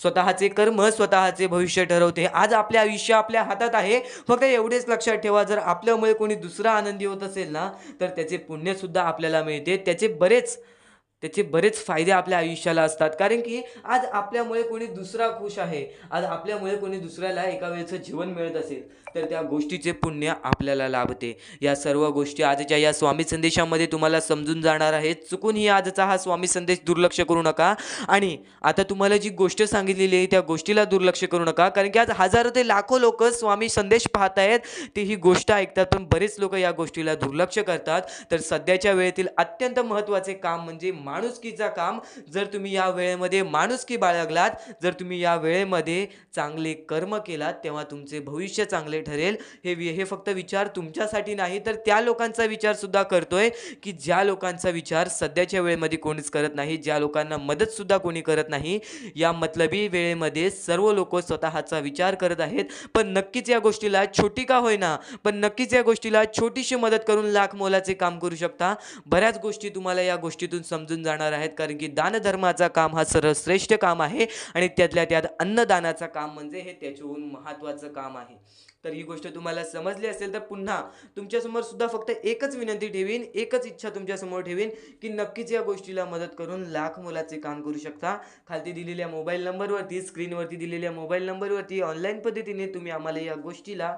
स्वतःचे कर्म स्वतःचे भविष्य ठरवते. आज आपले आयुष्य आपल्या हातात आहे. फक्त एवढेच लक्षात ठेवा, जर आपल्यामुळे कोणी दुसरा आनंदी होत असेल ना, तर त्याचे पुण्य सुद्धा आपल्याला मिळते. त्याचे बरेच फायदे आपल्या आयुष्याला असतात. कारण की आज आपल्यामुळे कोणी दुसरा खुश आहे, आज आपल्यामुळे कोणी दुसऱ्याला एका वेळेचं जीवन मिळत असेल, तर त्या गोष्टीचे पुण्य आपल्याला लाभते. या सर्व गोष्टी आजच्या या स्वामी संदेशामध्ये तुम्हाला समजून जाणार आहेत. चुकूनही आजचा हा स्वामी संदेश दुर्लक्ष करू नका. आणि आता तुम्हाला जी गोष्ट सांगितलेली आहे त्या गोष्टीला दुर्लक्ष करू नका. कारण की आज हजारो ते लाखो लोक स्वामी संदेश पाहत आहेत, ते ही गोष्ट ऐकतात, पण बरेच लोक या गोष्टीला दुर्लक्ष करतात. तर सध्याच्या वेळेतील अत्यंत महत्त्वाचे काम म्हणजे माणुसकीचा काम. जर तुम्ही या वेळेमध्ये माणुसकी बाळगलात, जर तुम्ही या वेळेमध्ये चांगले कर्म केलात, तेव्हा तुमचे भविष्य चांगले ठरेल. हे फक्त विचार तुमच्यासाठी नाही, तर त्या लोकांचा विचार सुद्धा करतोय की ज्या लोकांचा विचार सध्याच्या वेळेमध्ये कोणीच करत नाही, ज्या लोकांना मदत सुद्धा कोणी करत नाही. या मतलबी वेळेमध्ये सर्व लोक स्वतःचा विचार करत आहेत. पण नक्कीच या गोष्टीला छोटी का होईना, पण नक्कीच या गोष्टीला छोटीशी मदत करून लाख मोलाचे काम करू शकता. बऱ्याच गोष्टी तुम्हाला या गोष्टीतून समजून जाणार आहेत. कारण की दानधर्माचा काम हा सर्वश्रेष्ठ काम आहे आणि त्यातल्या त्यात अन्नदानाचा काम म्हणजे हे त्याच्याहून महत्त्वाचं काम आहे. तर ही गोष्ट तुम्हाला समजली असेल तर पुन्हा तुमच्यासमोर सुद्धा फक्त एकच विनंती ठेवीन, एकच इच्छा तुमच्यासमोर ठेवीन की नक्कीच या गोष्टीला मदत करून लाख मोलाचे काम करू शकता. खाली दिलेल्या मोबाईल नंबरवरती, स्क्रीनवरती दिलेल्या मोबाईल नंबरवरती ऑनलाईन पद्धतीने तुम्ही आम्हाला या गोष्टीला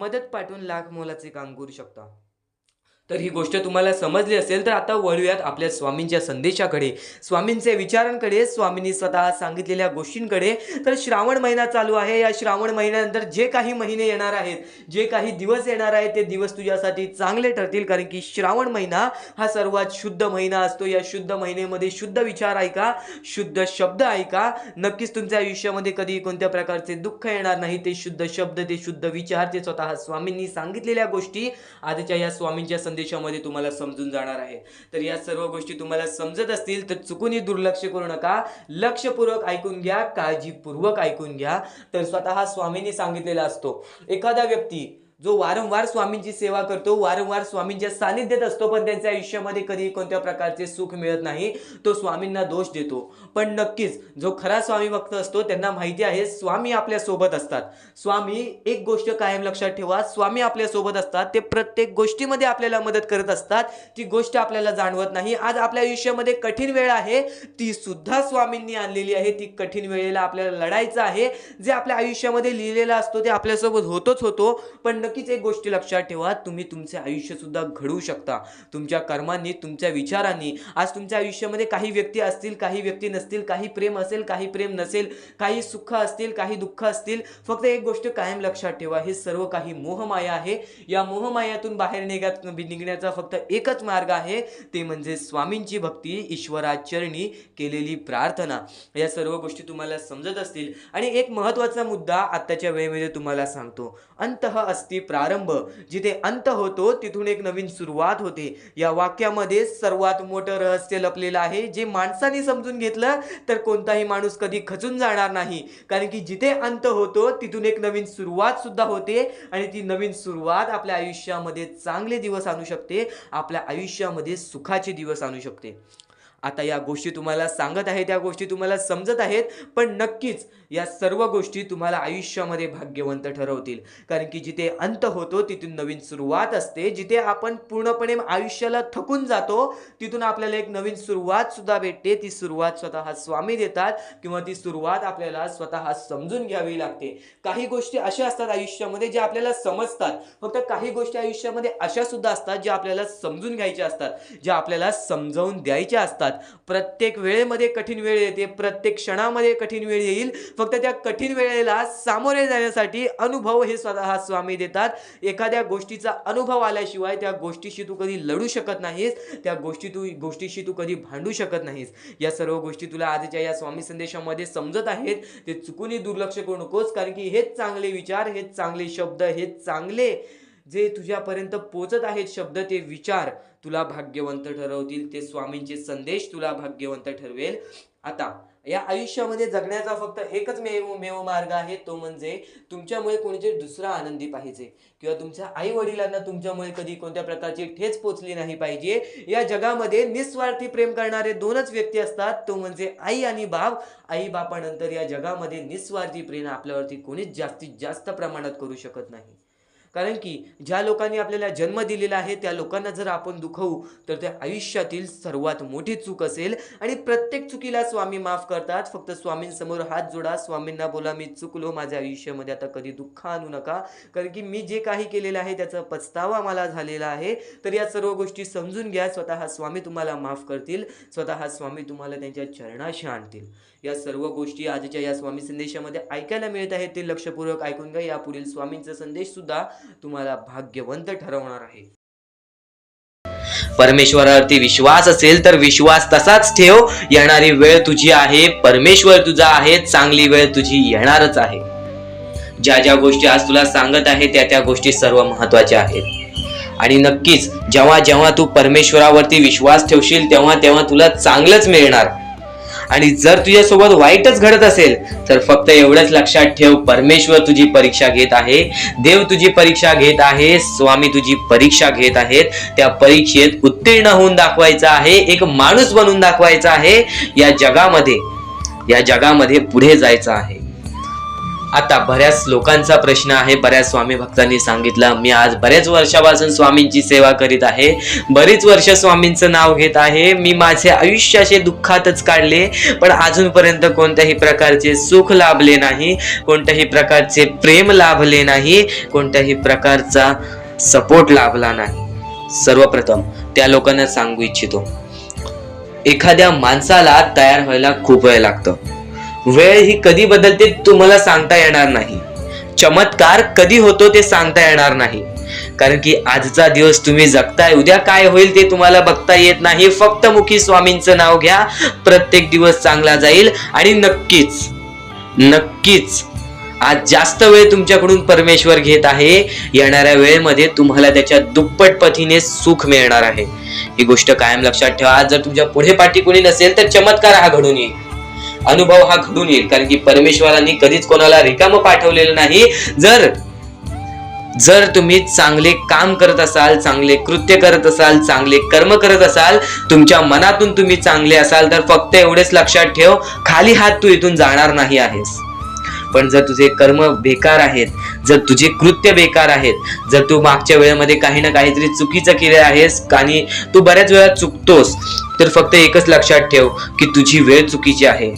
मदत पाठवून लाख मोलाचे काम करू शकता. तर ही गोष्ट तुम्हाला समजली असेल तर आता वळूयात आपल्या स्वामींच्या संदेशाकडे, स्वामींच्या विचारांकडे, स्वामींनी स्वतः सांगितलेल्या गोष्टींकडे. तर श्रावण महिना चालू आहे. या श्रावण महिन्यानंतर जे काही महिने येणार आहेत, जे काही दिवस येणार आहेत, ते दिवस तुझ्यासाठी चांगले ठरतील. कारण की श्रावण महिना हा सर्वात शुद्ध महिना असतो. या शुद्ध महिन्यामध्ये शुद्ध विचार ऐका, शुद्ध शब्द ऐका. नक्कीच तुमच्या आयुष्यामध्ये कधी कोणत्या प्रकारचे दुःख येणार नाही. ते शुद्ध शब्द, ते शुद्ध विचार, ते स्वतः स्वामींनी सांगितलेल्या गोष्टी आजच्या या स्वामींच्या संदेशामध्ये तुम्हाला समजून जाणार आहे. तर या सर्व गोष्टी तुम्हाला समजत असतील तर चुकूनही दुर्लक्ष करू नका. लक्षपूर्वक ऐकून घ्या, काळजीपूर्वक ऐकून घ्या. तर स्वतः स्वामींनी सांगितलेला असतो, एखादा व्यक्ती जो वारंवार स्वामींची सेवा करतो, वारंवार स्वामींच्या सानिध्यात असतो, पण त्यांच्या आयुष्यामध्ये कधी कोणत्या प्रकारचे सुख मिळत नाही, तो स्वामींना दोष देतो. पण नक्कीच जो खरा स्वामी भक्त असतो त्यांना माहिती आहे स्वामी आपल्या सोबत असतात. स्वामी, एक गोष्ट कायम लक्षात ठेवा, स्वामी आपल्या सोबत असतात. ते प्रत्येक गोष्टीमध्ये आपल्याला मदत करत असतात. ती गोष्ट आपल्याला जाणवत नाही. आज आपल्या आयुष्यामध्ये कठीण वेळ आहे, ती सुद्धा स्वामींनी आणलेली आहे. ती कठीण वेळेला आपल्याला लढायचं आहे. जे आपल्या आयुष्यामध्ये लिहिलेलं असतो ते आपल्यासोबत होतोच होतो. पण नक्कीच एक गोष्ट लक्षात ठेवा, तुम्ही तुमचे आयुष्य सुद्धा घडवू शकता तुमच्या कर्मांनी, तुमच्या विचारांनी. आज तुमच्या आयुष्यामध्ये काही व्यक्ती असतील, काही व्यक्ती नसतील, काही प्रेम असेल, काही प्रेम नसेल, काही सुख असतील, काही दुःख असतील. फक्त एक गोष्ट कायम लक्षात ठेवा, हे सर्व काही मोहमाया आहे. या मोहमायातून बाहेर निघण्याचा फक्त एकच मार्ग आहे, ते म्हणजे स्वामींची भक्ती, ईश्वराचरणी केलेली प्रार्थना. या सर्व गोष्टी तुम्हाला समजत असतील. आणि एक महत्त्वाचा मुद्दा आत्ताच्या वेळेमध्ये तुम्हाला सांगतो, अंतः अस्ति प्रारंभ. जिथे अंत होतो तिथून एक नवीन सुरुवात होते. या वाक्यामध्ये सर्वात मोठं रहस्य लपलेलं आहे, जे माणसाने समजून घेतलं तर कोणताही माणूस कधी खचून जाणार नाही. कारण की जिथे अंत होतो तिथून एक नवीन सुरुवात सुद्धा होते, आणि ती नवीन सुरुवात आपल्या आयुष्यामध्ये चांगले दिवस आणू शकते, आपल्या आयुष्यामध्ये सुखाचे दिवस आणू शकते. आता या गोष्टी तुम्हाला सांगत आहे, त्या गोष्टी तुम्हाला समजत आहेत, पण नक्कीच या सर्व गोष्टी तुम्हाला आयुष्यामध्ये भाग्यवंत ठरवतील. कारण की जिथे अंत होतो तिथून नवीन सुरुवात असते. जिथे आपण पूर्णपणे आयुष्याला थकून जातो तिथून आपल्याला एक नवीन सुरुवात सुद्धा भेटते. ती सुरुवात स्वतः स्वामी देतात, किंवा ती सुरुवात आपल्याला स्वतः समजून घ्यावी लागते. काही गोष्टी अशा असतात आयुष्यामध्ये ज्या आपल्याला समजतात, फक्त काही गोष्टी आयुष्यामध्ये अशा सुद्धा असतात ज्या आपल्याला समजून घ्यायच्या असतात, ज्या आपल्याला समजावून द्यायच्या असतात. प्रत्येक वेळेमध्ये कठीण वेळ येते, प्रत्येक क्षणामध्ये कठीण वेळ येईल. फक्त त्या कठीण वेळेला सामोरे जाण्यासाठी अनुभव हे स्वतः स्वामी देतात. एखाद्या गोष्टीचा अनुभव आल्याशिवाय त्या गोष्टीशी तू कधी लढू शकत नाहीस, त्या गोष्टीशी तू कधी भांडू शकत नाहीस. या सर्व गोष्टी तुला आजच्या या स्वामी संदेशामध्ये समजत आहेत, ते चुकूनही दुर्लक्ष करू नकोस. कारण की हेच चांगले विचार, हेच चांगले शब्द, हेच चांगले जे तुझ्यापर्यंत पोचत आहेत शब्द, ते विचार तुला भाग्यवंत ठरवतील. ते स्वामींचे संदेश तुला भाग्यवंत ठरवेल. आता या आयुष्यामध्ये जगण्याचा फक्त एकच मेव मार्ग आहे, तो म्हणजे तुमच्यामुळे कोणीतरी दुसरा आनंदी पाहिजे, किंवा तुमच्या आई वडिलांना तुमच्यामुळे कधी कोणत्या प्रकारची ठेच पोचली नाही पाहिजे. या जगामध्ये निस्वार्थी प्रेम करणारे दोनच व्यक्ती असतात, तो म्हणजे आई आणि बाप. आई बापानंतर या जगामध्ये निस्वार्थी प्रेम आपल्यावरती कोणीच जास्तीत जास्त प्रमाणात करू शकत नाही. कारण की ज्या लोकांनी आपल्याला जन्म दिलेला आहे त्या लोकांना जर आपण दुखवू तर त्या आयुष्यातील सर्वात मोठी चूक असेल. आणि प्रत्येक चुकीला स्वामी माफ करतात. फक्त स्वामींसमोर हात जोडा, स्वामींना बोला, मी चुकलो, माझ्या आयुष्यामध्ये आता कधी दुःख आणू नका, कारण की मी जे काही केलेलं आहे त्याचा पछतावा मला झालेला आहे. तर या सर्व गोष्टी समजून घ्या. स्वतः स्वामी तुम्हाला माफ करतील, स्वतः स्वामी तुम्हाला त्यांच्या चरणाशी आणतील. या सर्व गोष्टी आजच्या या स्वामी संदेशामध्ये ऐकायला मिळत आहेत, ते लक्षपूर्वक ऐकून घ्या. यापुढील स्वामींचा संदेश सुद्धा तुम्हाला भाग्यवंत ठरवणार आहे. परमेश्वरावरती विश्वास असेल तर विश्वास तसाच ठेव. येणारी वेळ तुझी आहे, परमेश्वर तुझा आहे, चांगली वेळ तुझी येणारच आहे. ज्या ज्या गोष्टी आज तुला सांगत आहे त्या गोष्टी सर्व महत्वाच्या आहेत. आणि नक्कीच जेव्हा जेव्हा तू परमेश्वरावरती विश्वास ठेवशील तेव्हा तुला चांगलंच मिळणार. आणि जर तुझ्यासोबत वाईटच घडत असेल तर फक्त एवढंच लक्षात ठेव, परमेश्वर तुझी परीक्षा घेत आहे, देव तुझी परीक्षा घेत आहे, स्वामी तुझी परीक्षा घेत आहेत. त्या परीक्षेत उत्तीर्ण होऊन दाखवायचं आहे, एक माणूस बनून दाखवायचा आहे. या जगामध्ये पुढे जायचं आहे. आता बऱ्याच लोकांचा प्रश्न आहे, बऱ्याच स्वामी भक्तांनी सांगितलं, मी आज बऱ्याच वर्षापासून स्वामींची सेवा करीत आहे, बरीच वर्ष स्वामींचं नाव घेत आहे, मी माझे आयुष्य असे दुःखातच काढले, पण अजूनपर्यंत कोणत्याही प्रकारचे सुख लाभले नाही, कोणत्याही प्रकारचे प्रेम लाभले नाही, कोणत्याही प्रकारचा सपोर्ट लाभला नाही. सर्वप्रथम त्या लोकांना सांगू इच्छितो, एखाद्या माणसाला तयार व्हायला खूप वेळ लागतो. वेळ ही कधी बदलते तुम्हाला सांगता येणार नाही. चमत्कार कधी होतो ते सांगता येणार नाही. कारण की आजचा दिवस तुम्ही जगताय, उद्या काय होईल ते तुम्हाला बघता येत नाही. फक्त मुखी स्वामींचं नाव घ्या, प्रत्येक दिवस चांगला जाईल. आणि नक्कीच आज जास्त वेळ तुमच्याकडून परमेश्वर घेत आहे. येणाऱ्या वेळेमध्ये तुम्हाला त्याच्या दुप्पट पटीने सुख मिळणार आहे. ही गोष्ट कायम लक्षात ठेवा. आज जर तुमच्या पुढे पाठी कोणी नसेल तर चमत्कार हा घडून येईल, अनुभव हा घडून येईल. कारण की परमेश्वरांनी कधीच कोणाला रिकाम पाठवलेलं नाही. जर जर तुम्ही चांगले काम करत असाल, चांगले कृत्य करत असाल, चांगले कर्म करत असाल, तुमच्या मनातून तुम्ही चांगले असाल, तर फक्त एवढेच लक्षात ठेव, खाली हात तू इथून जाणार नाही आहेस. पण जर तुझे कर्म बेकार आहेत, जर तुझे कृत्य बेकार आहेत, जर तू मागच्या वेळेमध्ये काही ना काहीतरी चुकीचं केले आहेस आणि तू बऱ्याच वेळा चुकतोस, तर फक्त एकच लक्षात ठेव की तुझी वेळ चुकीची आहे,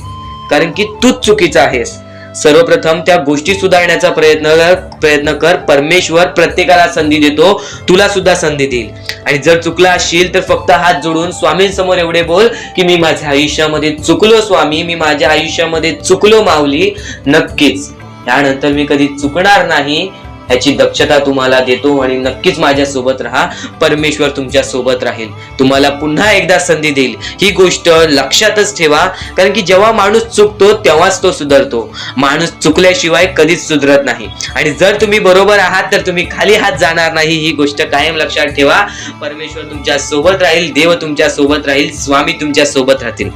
कारण की तूच चुकीचा आहेस. सर्वप्रथम त्या गोष्टी सुधारण्याचा प्रयत्न कर. परमेश्वर प्रत्येकाला संधी देतो, तुला सुद्धा संधी देईल. आणि जर चुकला असशील तर फक्त हात जोडून स्वामींसमोर एवढे बोल की मी माझ्या आयुष्यामध्ये चुकलो स्वामी, मी माझ्या आयुष्यामध्ये चुकलो माऊली. नक्कीच यानंतर मी कधी चुकणार नाही याची दक्षता तुम्हाला देतो आणि नक्कीच माझ्या सोबत राहा. परमेश्वर तुमच्या सोबत राहील, तुम्हाला पुन्हा एकदा संधी देईल. ही गोष्ट लक्षातच ठेवा, कारण की जेव्हा माणूस चुकतो तेव्हाच तो सुधारतो. माणूस चुकल्याशिवाय कधीच सुधरत नाही. आणि जर तुम्ही बरोबर आहात तर तुम्ही खाली हात जाणार नाही, ही गोष्ट कायम लक्षात ठेवा. परमेश्वर तुमच्या सोबत राहील, देव तुमच्या सोबत राहील, स्वामी तुमच्या सोबत राहतील.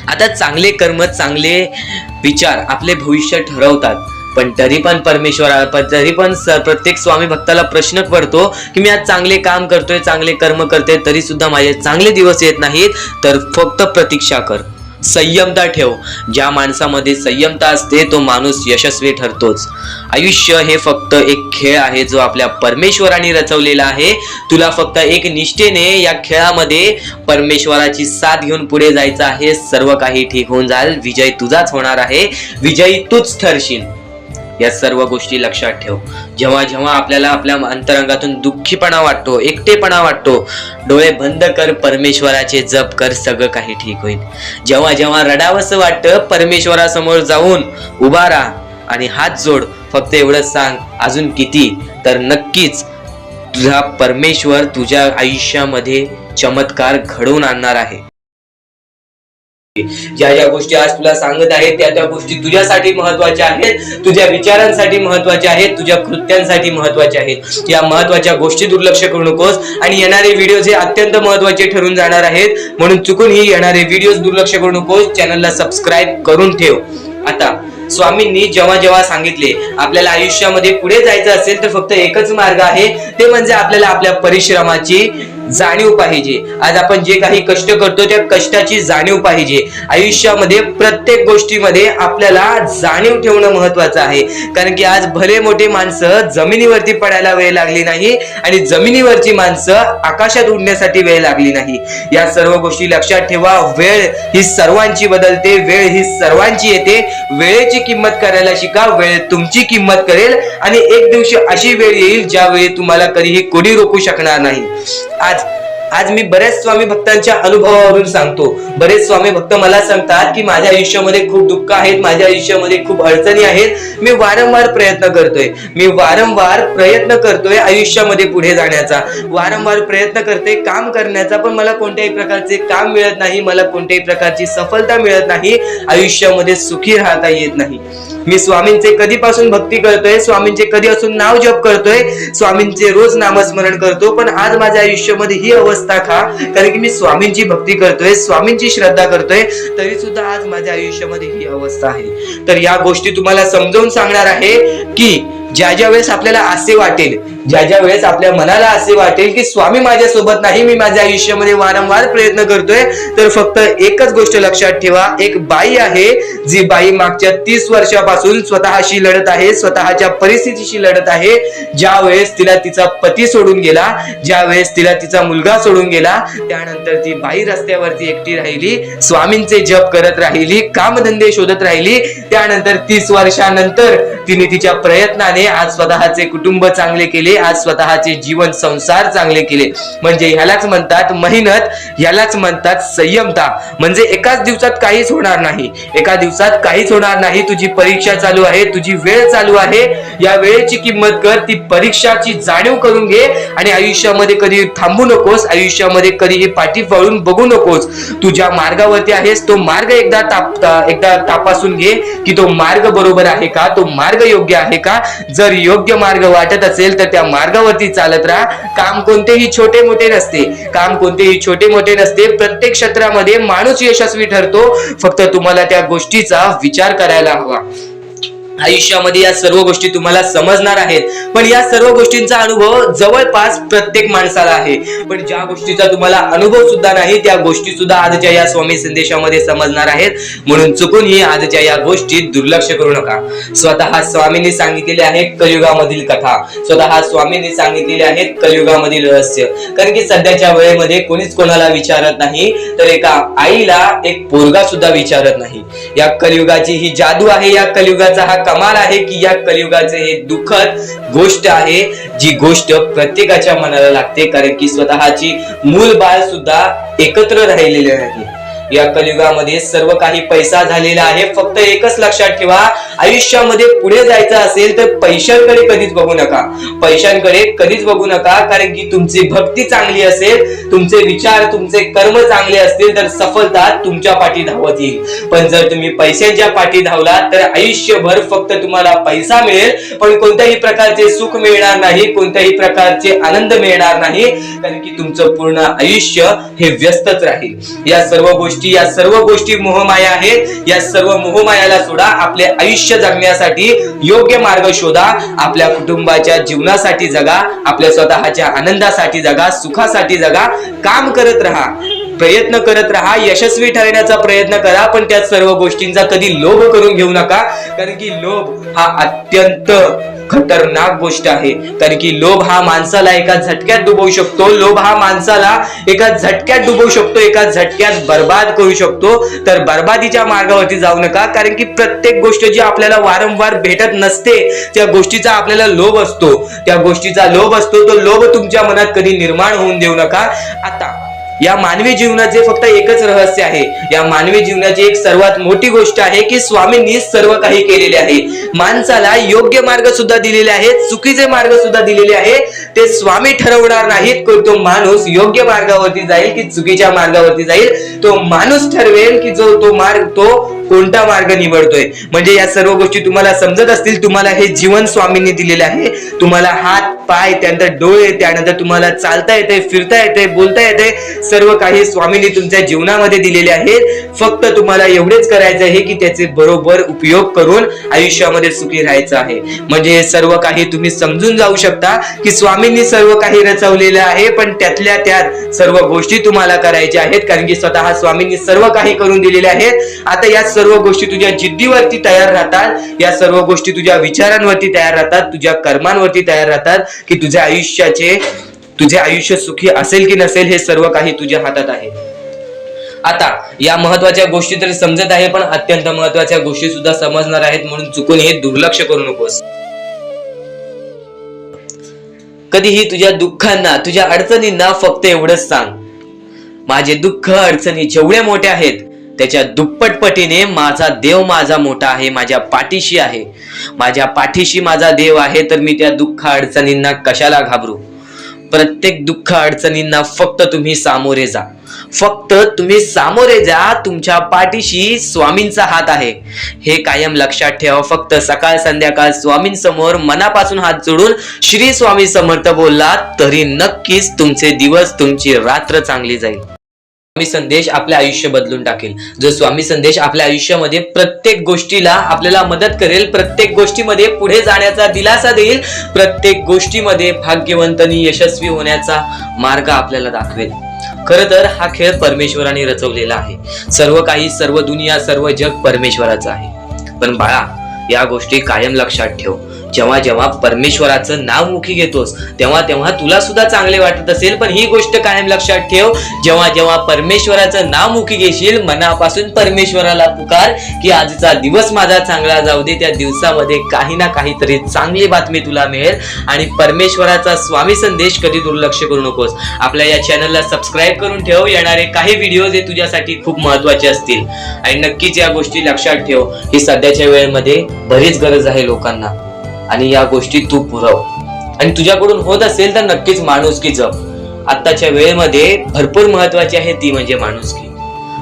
आता चांगले कर्म, चांगले विचार आपले भविष्य ठरवतात. पण तरी पण प्रत्येक स्वामी भक्ताला प्रश्न पडतो की मी आज चांगले काम करतोय, चांगले कर्म करतोय, तरी सुद्धा माझे चांगले दिवस येत नाहीत. तर फक्त प्रतीक्षा कर, संयमता ठेव. ज्या माणसामध्ये संयमता असते तो माणूस यशस्वी ठरतोच. आयुष्य हे फक्त एक खेळ आहे जो आपल्या परमेश्वराने रचवलेला आहे. तुला फक्त एक निष्ठेने या खेळामध्ये परमेश्वराची साथ घेऊन पुढे जायचं आहे. सर्व काही ठीक होऊन जाईल. विजय तुझाच होणार आहे, विजयी तूच ठरशील. या सर्व गोष्टी लक्षात ठेव. जेव्हा जेव्हा आपल्याला आपल्या अंतरंगातून दुःखीपणा वाटतो, एकटेपणा वाटतो, डोळे बंद कर, परमेश्वराचे जप कर, सगळं काही ठीक होईल. जेव्हा जेव्हा रडावंसं वाटतं, परमेश्वरासमोर जाऊन उभा राहा आणि हात जोड. फक्त एवढंच सांग, अजून किती, तर नक्कीच तुझा परमेश्वर तुझ्या आयुष्यामध्ये चमत्कार घडवून आणणार आहे. ज्या ज्या गोष्टी आज तुला सांगत आहेत त्या गोष्टी तुझ्यासाठी महत्वाच्या आहेत, तुझ्या विचारांसाठी महत्वाच्या आहेत, तुझ्या कृत्यांसाठी महत्वाच्या आहेत. या महत्वाच्या गोष्टी दुर्लक्ष करू नकोस. आणि येणारे व्हिडिओ हे अत्यंत महत्वाचे ठरून जाणार आहेत, म्हणून चुकूनही येणारे व्हिडिओ दुर्लक्ष करू नकोस. चॅनलला सबस्क्राईब करून ठेव. आता स्वामींनी जेव्हा जेव्हा सांगितले आपल्याला आयुष्यामध्ये पुढे जायचं असेल तर फक्त एकच मार्ग आहे, ते म्हणजे आपल्याला आपल्या परिश्रमाची जाणीव पाहिजे. आज आपण जे काही कष्ट करतो त्या कष्टाची जाणीव पाहिजे. आयुष्यामध्ये प्रत्येक गोष्टीमध्ये आपल्याला जाणीव ठेवणं महत्वाचं आहे, कारण की आज भले मोठे माणसं जमिनीवरती पडायला वेळ लागली नाही आणि जमिनीवरची माणसं आकाशात उडण्यासाठी वेळ लागली नाही. या सर्व गोष्टी लक्षात ठेवा. वेळ ही सर्वांची बदलते, वेळ ही सर्वांची येते. वेळेची किंमत करायला शिका, वेळ तुमची किंमत करेल. आणि एक दिवशी अशी वेळ येईल ज्यावेळी तुम्हाला कधीही कोणी रोखू शकणार नाही. आज मी बऱ्याच स्वामी भक्तांच्या अनुभवावरून सांगतो. बरेच स्वामी भक्त मला सांगतात की माझ्या आयुष्यामध्ये खूप दुःख आहेत, माझ्या आयुष्यामध्ये खूप अडचणी आहेत. मी वारंवार प्रयत्न करतोय आयुष्यामध्ये पुढे जाण्याचा, वारंवार प्रयत्न करते काम करण्याचा, पण मला कोणत्याही प्रकारचे काम मिळत नाही, मला कोणत्याही प्रकारची सफलता मिळत नाही, आयुष्यामध्ये सुखी राहता येत नाही. मी स्वामींचे कधीपासून भक्ती करतोय, स्वामींचे कधीपासून नाव जप करतोय, स्वामींचे रोज नामस्मरण करतो, पण आज माझ्या आयुष्यामध्ये ही अवस्था का? कारण की मी स्वामींची भक्ती करतोय, स्वामींची श्रद्धा करतोय, तरी सुद्धा आज माझ्या आयुष्यामध्ये ही अवस्था आहे. तर या गोष्टी तुम्हाला समजावून सांगणार आहे की ज्या वेळेस आपल्याला असे वाटेल, ज्या वेळेस आपल्या मनाला असे वाटेल की स्वामी माझ्या सोबत नाही, मी माझ्या आयुष्यामध्ये वारंवार प्रयत्न करतोय, तर फक्त एकच गोष्ट लक्षात ठेवा. एक बाई आहे, जी बाई मागच्या 30 वर्षापासून स्वतःशी लढत आहे, स्वतःच्या परिस्थितीशी लढत आहे. ज्या वेळेस तिला तिचा पती सोडून गेला, ज्या वेळेस तिला तिचा मुलगा सोडून गेला, त्यानंतर ती बाई रस्त्यावरती एकटी राहिली, स्वामींचे जप करत राहिली, कामधंदे शोधत राहिली. त्यानंतर 30 वर्षानंतर तिने तिच्या प्रयत्नाने आज स्वतःचे कुटुंब चांगले केले, आज स्वतःचे जीवन संसार चांगले केले. म्हणजे ह्यालाच म्हणतात मेहनत, ह्यालाच म्हणतात संयमता. म्हणजे एकाच दिवसात काहीच होणार नाही, एका दिवसात काहीच होणार नाही. तुझी परीक्षा चालू आहे, तुझी वेळ चालू आहे, या वेळेची किंमत कर, ती परीक्षाची जाणीव करून घे आणि आयुष्यामध्ये कधी थांबू नकोस, आयुष्यामध्ये कधीही पाठी वळून बघू नकोस. तू ज्या मार्गावरती आहेस तो मार्ग एकदा तपासून घे की तो मार्ग बरोबर आहे का, तो मार्ग योग्य आहे का. जर योग्य मार्ग वाटत असेल तर त्या मार्गावरती चालत राहा. काम कोणतेही छोटे मोठे नसते, प्रत्येक क्षेत्रामध्ये माणूस यशस्वी ठरतो. फक्त तुम्हाला त्या गोष्टीचा विचार करायला हवा. आयुष्यामध्ये या सर्व गोष्टी तुम्हाला समजणार आहेत, पण या सर्व गोष्टींचा अनुभव जवळपास प्रत्येक माणसाला आहे. पण ज्या गोष्टीचा तुम्हाला अनुभव सुद्धा नाही त्या गोष्टी सुद्धा आजच्या या स्वामी संदेशामध्ये समजणार आहेत. म्हणून चुकूनही आजच्या या गोष्टीत दुर्लक्ष करू नका. स्वतः स्वामींनी सांगितलेले आहे कलियुगामधील कथा, स्वतः स्वामींनी सांगितलेले आहेत कलियुगामधील रहस्य. कारण की सध्याच्या वेळेमध्ये कोणीच कोणाला विचारत नाही, तर एका आईला एक पोरगा सुद्धा विचारत नाही. या कलियुगाची ही जादू आहे, या कलियुगाचा हा कमाल आहे की या कलियुगाचे हे दुःखद गोष्ट आहे, जी गोष्ट प्रत्येकाच्या मनाला लागते. कारण की स्वतःची मूल बाळ सुद्धा एकत्र राहिलेले नाही. या कलियुगामध्ये सर्व काही पैसा झालेला आहे. फक्त एकच लक्षात ठेवा, आयुष्यामध्ये पुढे जायचं असेल तर पैशांकडे कधीच बघू नका, पैशांकडे कधीच बघू नका. कारण की तुमची भक्ती चांगली असेल, तुमचे विचार, तुमचे कर्म चांगले असतील तर सफलता तुमच्या पाठी धावत येईल. पण जर तुम्ही पैशांच्या पाठी धावलात तर आयुष्यभर फक्त तुम्हाला पैसा मिळेल, पण कोणत्याही प्रकारचे सुख मिळणार नाही, कोणत्याही प्रकारचे आनंद मिळणार नाही. कारण की तुमचं पूर्ण आयुष्य हे व्यस्तच राहील. या सर्व गोष्टी मोहमाया आहेत. या सर्व मोहमायाला सोडा, आपले आयुष्य जगण्यासाठी योग्य मार्ग शोधा, आपल्या कुटुंबाच्या जीवनासाठी जगा, आपल्या स्वतःच्या आनंदासाठी जगा, सुखासाठी जगा. काम करत राहा, प्रयत्न करत राहा, यशस्वी ठरण्याचा प्रयत्न करा. पण त्या सर्व गोष्टींचा कधी लोभ करून घेऊ नका. कारण की लोभ हा अत्यंत खतरनाक गोष्ट आहे. कारण की लोभ हा माणसाला एका झटक्यात डुबवू शकतो, लोभ हा माणसाला एका झटक्यात डुबवू शकतो, एका झटक्यात बर्बाद करू शकतो. तर बर्बादीच्या मार्गावरती जाऊ नका. कारण की प्रत्येक गोष्ट जी आपल्याला वारंवार भेटत नसते त्या गोष्टीचा आपल्याला लोभ असतो, त्या गोष्टीचा लोभ असतो. तो लोभ तुमच्या मनात कधी निर्माण होऊन देऊ नका. आता या मानवी जीवनाचे फक्त एकच रहस्य आहे, या मानवी जीवनाची एक सर्वात मोठी गोष्ट आहे की स्वामींनी सर्व काही केलेले आहे. माणसाला योग्य मार्ग सुद्धा दिलेले आहेत, चुकीचे मार्ग सुद्धा दिलेले आहेत. ते स्वामी ठरवणार नाहीत की तो माणूस योग्य मार्गावरती जाईल की चुकीच्या मार्गावरती जाईल. तो माणूस ठरवेल की तो कोणता मार्ग निवडतोय. म्हणजे या सर्व गोष्टी तुम्हाला समजत असतील. तुम्हाला हे जीवन स्वामींनी दिलेले आहे. तुम्हाला हात, पाय, त्यानंतर डोळे, त्यानंतर तुम्हाला चालता येते, फिरता येते, बोलता येते. सर्व काही स्वामींनी तुमच्या जीवनामध्ये दिलेले आहेत. फक्त तुम्हाला एवढेच करायचं आहे की त्याचे बरोबर उपयोग करून आयुष्यामध्ये सुखी राहायचं आहे. म्हणजे सर्व काही तुम्ही समजून जाऊ शकता की स्वामींनी सर्व काही रचवलेलं आहे, पण त्यातल्या त्यात सर्व गोष्टी तुम्हाला करायच्या आहेत. कारण की स्वतः स्वामींनी सर्व काही करून दिलेले आहेत. आता या सर्व गोष्टी तुझ्या जिद्दीवरती तयार राहतात, या सर्व गोष्टी तुझ्या विचारांवरती तयार राहतात, तुझ्या कर्मांवरती तयार राहतात की तुझे आयुष्य सुखी असेल की नसेल हे सर्व काही तुझ्या हातात आहे. आता या महत्वाच्या गोष्टी तरी समजत आहे, पण अत्यंत महत्वाच्या गोष्टी सुद्धा समजणार आहेत. म्हणून चुकून हे दुर्लक्ष करू नकोस. कधीही तुझ्या दुःखांना, तुझ्या अडचणींना फक्त एवढंच सांग, माझे दुःख अडचणी जेवढ्या मोठ्या आहेत त्याच्या दुप्पटपटीने माझा देव माझा मोठा आहे, माझ्या पाठीशी आहे. माझ्या पाठीशी माझा देव आहे, तर मी त्या दुःख अडचणींना कशाला घाबरू. प्रत्येक दुःख अडचणींना फक्त तुम्ही सामोरे जा, फक्त तुम्ही सामोरे जा. तुमच्या पाठीशी स्वामींचा हात आहे, हे कायम लक्षात ठेवा. फक्त सकाळ संध्याकाळ स्वामींसमोर मनापासून हात जोडून श्री स्वामी समर्थ बोलला तरी नक्कीच तुमचे दिवस, तुमची रात्र चांगली जाईल. स्वामी संदेश आपले आयुष्य बदलून टाकेल. जो स्वामी संदेश आपल्या आयुष्यामध्ये प्रत्येक गोष्टीला आपल्याला मदत करेल, प्रत्येक गोष्टीमध्ये पुढे जाण्याचा दिलासा देईल, प्रत्येक गोष्टीमध्ये भाग्यवंतांनी यशस्वी होण्याचा मार्ग आपल्याला दाखवेल. खरं तर हा खेळ परमेश्वराने रचवलेला आहे. सर्व काही, सर्व दुनिया, सर्व जग परमेश्वराचं आहे. पण बाळा, या गोष्टी कायम लक्षात ठेव. जेव्हा जेव्हा परमेश्वराचं नाव मुखी घेतोस तेव्हा तेव्हा तुला सुद्धा चांगले वाटत असेल, पण ही गोष्ट कायम लक्षात ठेव, जेव्हा जेव्हा परमेश्वराचं नाव मुखी घेशील, मनापासून परमेश्वराला पुकार की आजचा दिवस माझा चांगला जाऊ दे. त्या दिवसामध्ये काही ना काहीतरी चांगली बातमी तुला मिळेल. आणि परमेश्वराचा स्वामी संदेश कधी दुर्लक्ष करू नकोस. आपल्या या चॅनलला सबस्क्राईब करून ठेव. येणारे काही व्हिडिओज हे तुझ्यासाठी खूप महत्वाचे असतील. आणि नक्कीच या गोष्टी लक्षात ठेव, ही सध्याच्या वेळेमध्ये बरीच गरज आहे लोकांना. आणि या गोष्टी तू पुरव. आणि तुझ्याकडून होत असेल तर नक्कीच माणुसकी जप. आताच्या वेळेमध्ये भरपूर महत्वाची आहे ती म्हणजे माणुसकी.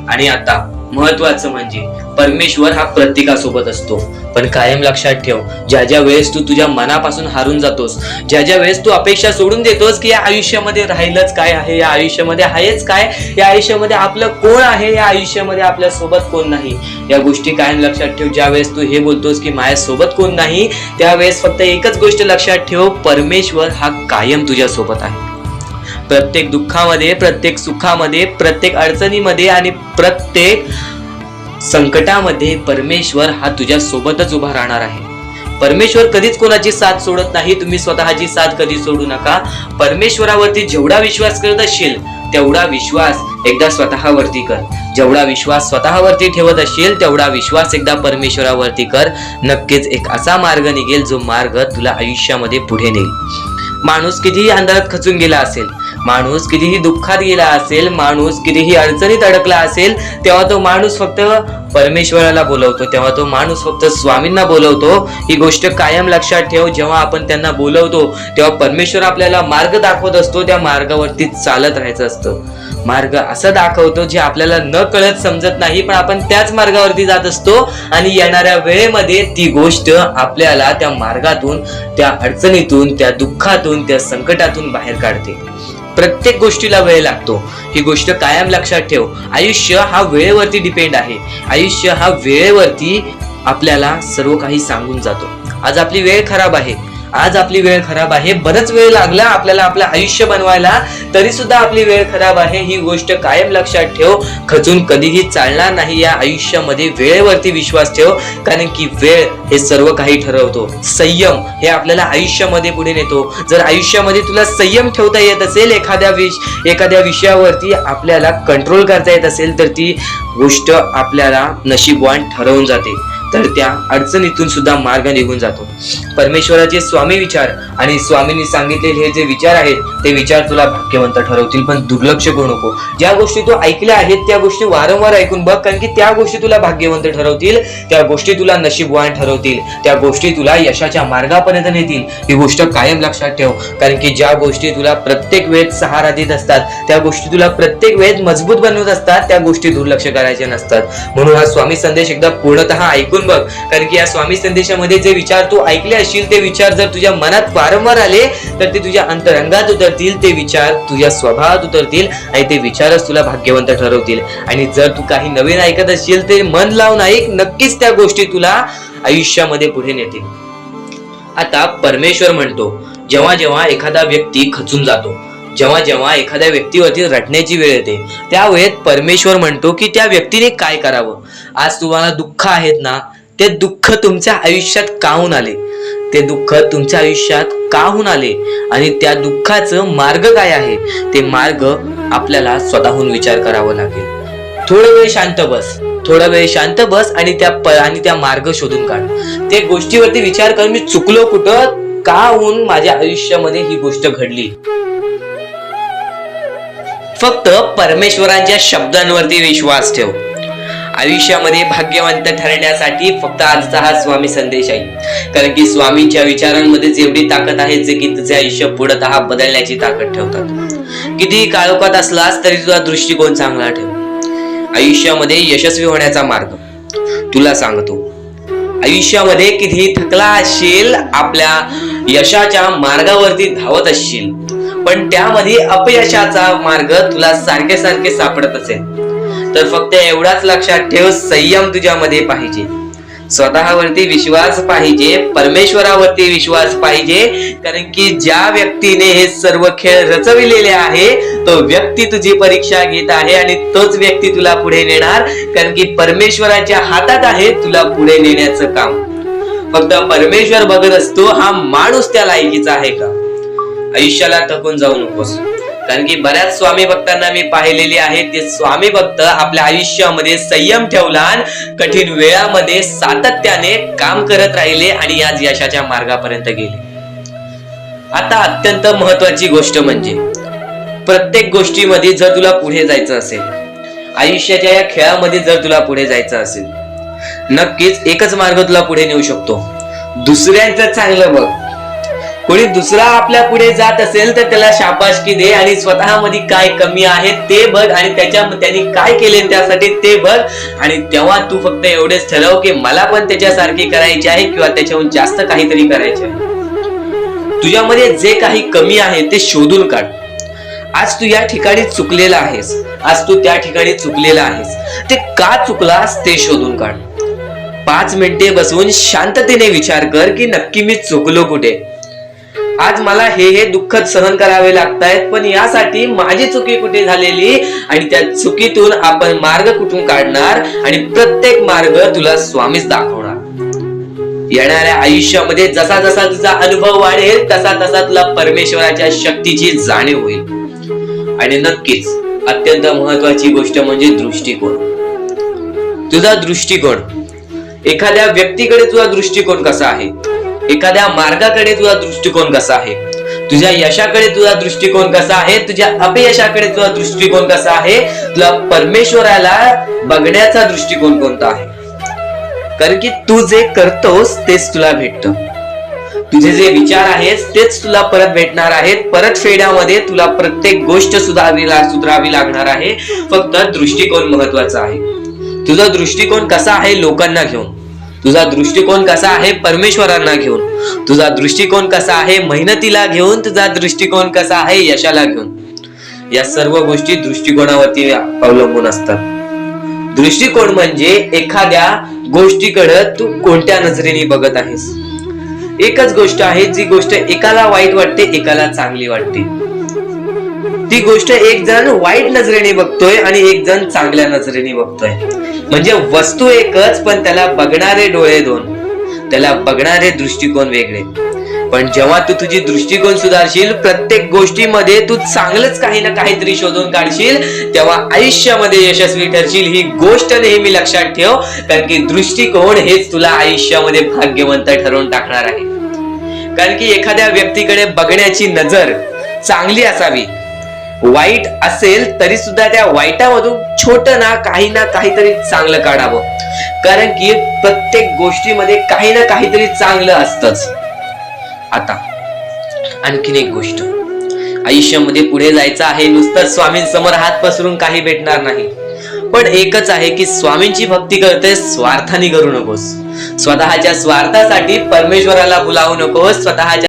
आणि आता महत्वाचं म्हणजे परमेश्वर हा प्रत्येकासोबत असतो, पण कायम लक्षात ठेव, ज्या ज्या वेळेस तू तुझ्या मनापासून हारून जातोस, ज्या ज्या वेळेस तू अपेक्षा सोडून देतोस की या आयुष्यामध्ये राहिलंच काय आहे, या आयुष्यामध्ये आहेच काय, या आयुष्यामध्ये आपलं कोण आहे, या आयुष्यामध्ये आपल्या सोबत कोण नाही, या गोष्टी कायम लक्षात ठेव. ज्या वेळेस तू हे बोलतोस की माझ्या सोबत कोण नाही, त्यावेळेस फक्त एकच गोष्ट लक्षात ठेव, परमेश्वर हा कायम तुझ्या सोबत आहे. प्रत्येक दुःखामध्ये, प्रत्येक सुखामध्ये, प्रत्येक अडचणीमध्ये आणि प्रत्येक संकटामध्ये परमेश्वर हा तुझ्या सोबतच उभा राहणार आहे. परमेश्वर कधीच कोणाची साथ सोडत नाही. तुम्ही स्वतःची साथ कधी सोडू नका. परमेश्वरावरती जेवढा विश्वास करत असशील तेवढा विश्वास एकदा स्वतःवरती कर. जेवढा विश्वास स्वतःवरती ठेवत असशील तेवढा विश्वास एकदा परमेश्वरावरती कर. नक्कीच एक असा मार्ग निघेल जो मार्ग तुला आयुष्यामध्ये पुढे नेईल. माणूस कितीही अंधारात खचून गेला असेल, माणूस कितीही दुःखात गेला असेल, माणूस कितीही अडचणीत अडकला असेल, तेव्हा तो माणूस फक्त परमेश्वराला बोलवतो, तेव्हा तो माणूस फक्त स्वामींना बोलवतो. ही गोष्ट कायम लक्षात ठेव. जेव्हा आपण त्यांना बोलवतो तेव्हा परमेश्वर आपल्याला मार्ग दाखवत असतो. त्या मार्गावरती चालत राहायचं असतं. मार्ग असं दाखवतो जे आपल्याला न कळत समजत नाही, पण आपण त्याच मार्गावरती जात असतो आणि येणाऱ्या वेळेमध्ये ती गोष्ट आपल्याला त्या मार्गातून, त्या अडचणीतून, त्या दुःखातून, त्या संकटातून बाहेर काढते. प्रत्येक गोष्टीला वेळ लागतो. ही गोष्ट कायम लक्षात ठेव. आयुष्य हा वेळेवरती डिपेंड आहे. आयुष्य हा वेळेवरती आपल्याला सर्व काही सांगून जातो. आज आपली वेळ खराब आहे, आज आपली वेळ खराब आहे, बरंच वेळ लागला आपल्याला आपलं आयुष्य बनवायला, तरी सुद्धा आपली वेळ खराब आहे. ही गोष्ट कायम लक्षात ठेव. खचून कधीही चालणार नाही. या आयुष्यामध्ये वेळेवरती विश्वास ठेव, कारण की वेळ हे सर्व काही ठरवतो. संयम हे आपल्याला आयुष्यामध्ये पुढे नेतो. जर आयुष्यामध्ये तुला संयम ठेवता येत असेल, एखाद्या विषयावरती आपल्याला कंट्रोल करता येत असेल, तर ती गोष्ट आपल्याला नशीबवान ठरवून जाते. तर त्या अडचणीतून सुद्धा मार्ग निघून जातो. परमेश्वराचे स्वामी विचार आणि स्वामींनी सांगितलेले हे जे विचार आहेत ते विचार तुला भाग्यवंत ठरवतील. पण दुर्लक्ष करू नको. ज्या गोष्टी तू ऐकल्या आहेत त्या गोष्टी वारंवार ऐकून बघ, कारण की त्या गोष्टी तुला भाग्यवंत ठरवतील, त्या गोष्टी तुला नशीबवान ठरवतील, त्या गोष्टी तुला यशाच्या मार्गापर्यंत नेतील. ही गोष्ट कायम लक्षात ठेव, कारण की ज्या गोष्टी तुला प्रत्येक वेळेस सहारा देत असतात, त्या गोष्टी तुला प्रत्येक वेळेस मजबूत बनवत असतात, त्या गोष्टी दुर्लक्ष करायचे नसतात. म्हणून हा स्वामी संदेश एकदा पूर्णतः ऐकून बघ, कारण की या स्वामी संदेशामध्ये जे विचार तू ऐकले असशील ते विचार जर तुझ्या मनात वारंवार आले तर ते तुझ्या अंतरंगात उतरतील, ते विचार तुझ्या स्वभावात उतरतील आणि ते विचारच तुला भाग्यवंत ठरवतील. आणि जर तू काही नवीन ऐकत असशील ते मन लावून ऐक, नक्कीच त्या गोष्टी तुला आयुष्यामध्ये पुढे नेतील. आता परमेश्वर म्हणतो, जेव्हा जेव्हा एखादा व्यक्ती खचून जातो, जेव्हा जेव्हा एखाद्या व्यक्तीवरती रटण्याची वेळ येते, त्यावेळेत परमेश्वर म्हणतो की त्या व्यक्तीने काय करावं. आज तुम्हाला दुःख आहेत ना, ते दुःख तुमच्या आयुष्यात काहून आले, ते दुःख तुमच्या आयुष्यात काहून आले आणि त्या दुःखाचं मार्ग काय आहे, ते मार्ग आपल्याला स्वतःहून विचार करावा लागेल. थोडा वेळ शांत बस, थोडा वेळ शांत बस आणि त्या मार्ग शोधून काढ. त्या गोष्टीवरती विचार कर, मी चुकलो कुठं, काहून माझ्या आयुष्यामध्ये ही गोष्ट घडली. फक्त परमेश्वरांच्या शब्दांवरती विश्वास ठेव. आयुष्यामध्ये भाग्यवंत ठरण्यासाठी फक्त आजचा हा स्वामी संदेश आहे, कारण की स्वामींच्या विचारांमध्ये जेवढी ताकद आहे जे की तुझे आयुष्य पूर्णतः बदलण्याची ताकद ठेवतात. कितीही काळोखात असलास तरी तुझा दृष्टिकोन चांगला ठेव. आयुष्यामध्ये यशस्वी होण्याचा मार्ग तुला सांगतो. आयुष्यामध्ये कितीही थकला असशील, आपल्या यशाच्या मार्गावरती धावत असशील, पण त्यामध्ये अपयशाचा मार्ग तुला सारखे सारखे सापडत असेल, तर फक्त एवढाच लक्षात ठेव, संयम तुझ्यामध्ये पाहिजे, स्वतःवरती विश्वास पाहिजे, परमेश्वरावरती विश्वास पाहिजे. कारण की ज्या व्यक्तीने हे सर्व खेळ रचविलेले आहे तो व्यक्ती तुझी परीक्षा घेत आहे आणि तोच व्यक्ती तुला पुढे नेणार, कारण की परमेश्वराच्या हातात आहे तुला पुढे नेण्याचं काम. फक्त परमेश्वर बघत असतो हा माणूस त्या लायकीचा आहे का. आयुष्याला थकून जाऊ नकोस, कारण की बऱ्याच स्वामी भक्तांना मी पाहिलेले आहे, ते स्वामी भक्त आपल्या आयुष्यामध्ये संयम ठेवला, कठीण वेळामध्ये सातत्याने काम करत राहिले आणि आज यशाच्या मार्गापर्यंत गेले. आता अत्यंत महत्वाची गोष्ट म्हणजे प्रत्येक गोष्टीमध्ये जर तुला पुढे जायचं असेल, आयुष्याच्या या खेळामध्ये जर तुला पुढे जायचं असेल, नक्कीच एकच मार्ग तुला पुढे नेऊ शकतो. दुसऱ्यांचं चांगलं बघ, कोणी दुसरा आपल्या पुढे जात असेल तर त्याला शाबासकी दे आणि स्वतःमध्ये काय कमी आहे ते बघ आणि त्यांनी काय केले त्यासाठी ते बघ आणि तेव्हा तू फक्त एवढेच ठरव की मला पण त्याच्यासारखी करायची आहे किंवा त्याच्याहून जास्त काहीतरी करायचे आहे. तुझ्यामध्ये जे काही कमी आहे ते शोधून काढ. आज तू या ठिकाणी चुकलेला आहेस, आज तू त्या ठिकाणी चुकलेला आहेस, ते का चुकलास ते शोधून काढ. 5 मिनिटे बसून शांततेने विचार कर की नक्की मी चुकलो कुठे. आज मला हे दुःख सहन करावे लागतायत, पण यासाठी माझी चुकी कुठे झालेली आणि त्या चुकीतून आपण मार्ग कुठून काढणार आणि प्रत्येक मार्ग तुला स्वामीच दाखवणार. येणाऱ्या आयुष्यामध्ये जसा जसा तुझा अनुभव वाढेल तसा तसा तुला परमेश्वराच्या शक्तीची जाणीव होईल. आणि नक्कीच अत्यंत महत्वाची गोष्ट म्हणजे दृष्टिकोन. तुझा दृष्टिकोन, एखाद्या व्यक्तीकडे तुझा दृष्टिकोन कसा आहे, एखाद्या मार्गाकडे तुझा दृष्टिकोन कसा आहे, तुझ्या यशाकडे तुझा दृष्टिकोन कसा आहे, तुझ्या अपयशाकडे तुझा दृष्टिकोन कसा आहे, तुला परमेश्वराला बघण्याचा दृष्टिकोन कोणता आहे. कारण की तू जे करतोस तेच तुला भेटतं. तुझे जे विचार आहेत तेच तुला परत भेटणार आहेत. परत फेड्यामध्ये तुला प्रत्येक गोष्ट सुधारावी लागणार आहे. फक्त दृष्टिकोन महत्वाचा आहे. तुझा दृष्टिकोन कसा आहे लोकांना घेऊन, तुझा दृष्टिकोन कसा आहे परमेश्वरांना घेऊन, तुझा दृष्टिकोन कसा आहे मेहनतीला घेऊन, तुझा दृष्टिकोन कसा आहे यशाला घेऊन. या सर्व गोष्टी दृष्टिकोनावरती अवलंबून असतात. दृष्टिकोन म्हणजे एखाद्या गोष्टीकडे तू कोणत्या नजरेने बघत आहेस. एकच गोष्ट आहे जी गोष्ट एकाला वाईट वाटते एकाला चांगली वाटते. ती गोष्ट एक जण वाईट नजरेने बघतोय आणि एक जण चांगल्या नजरेने बघतोय. म्हणजे वस्तू एकच पण त्याला बघणारे डोळे दोन, त्याला बघणारे दृष्टिकोन वेगळे. पण जेव्हा तू तुझी दृष्टिकोन सुधारशील, प्रत्येक गोष्टीमध्ये तू चांगलंच काही ना काहीतरी शोधून काढशील, तेव्हा आयुष्यामध्ये यशस्वी ठरशील. ही गोष्ट नेहमी लक्षात ठेव, कारण की दृष्टिकोन हेच तुला आयुष्यामध्ये भाग्यवंत ठरवून टाकणार आहे. कारण की एखाद्या व्यक्तीकडे बघण्याची नजर चांगली असावी. वाईट असेल तरी सुद्धा त्या वाईटामधून छोट ना काहीतरी चांगलं काढावं. कारण की प्रत्येक गोष्टीमध्ये काही ना काहीतरी चांगलं असतंच. आता आणखीन एक गोष्ट, आयुष्यामध्ये पुढे जायचं आहे, नुसतं स्वामींसमोर हात पसरून काही भेटणार नाही. पण एकच आहे की स्वामींची भक्ती करते स्वार्थाने करू नकोस. स्वतःच्या स्वार्थासाठी परमेश्वराला बोलावू नकोस. स्वतःच्या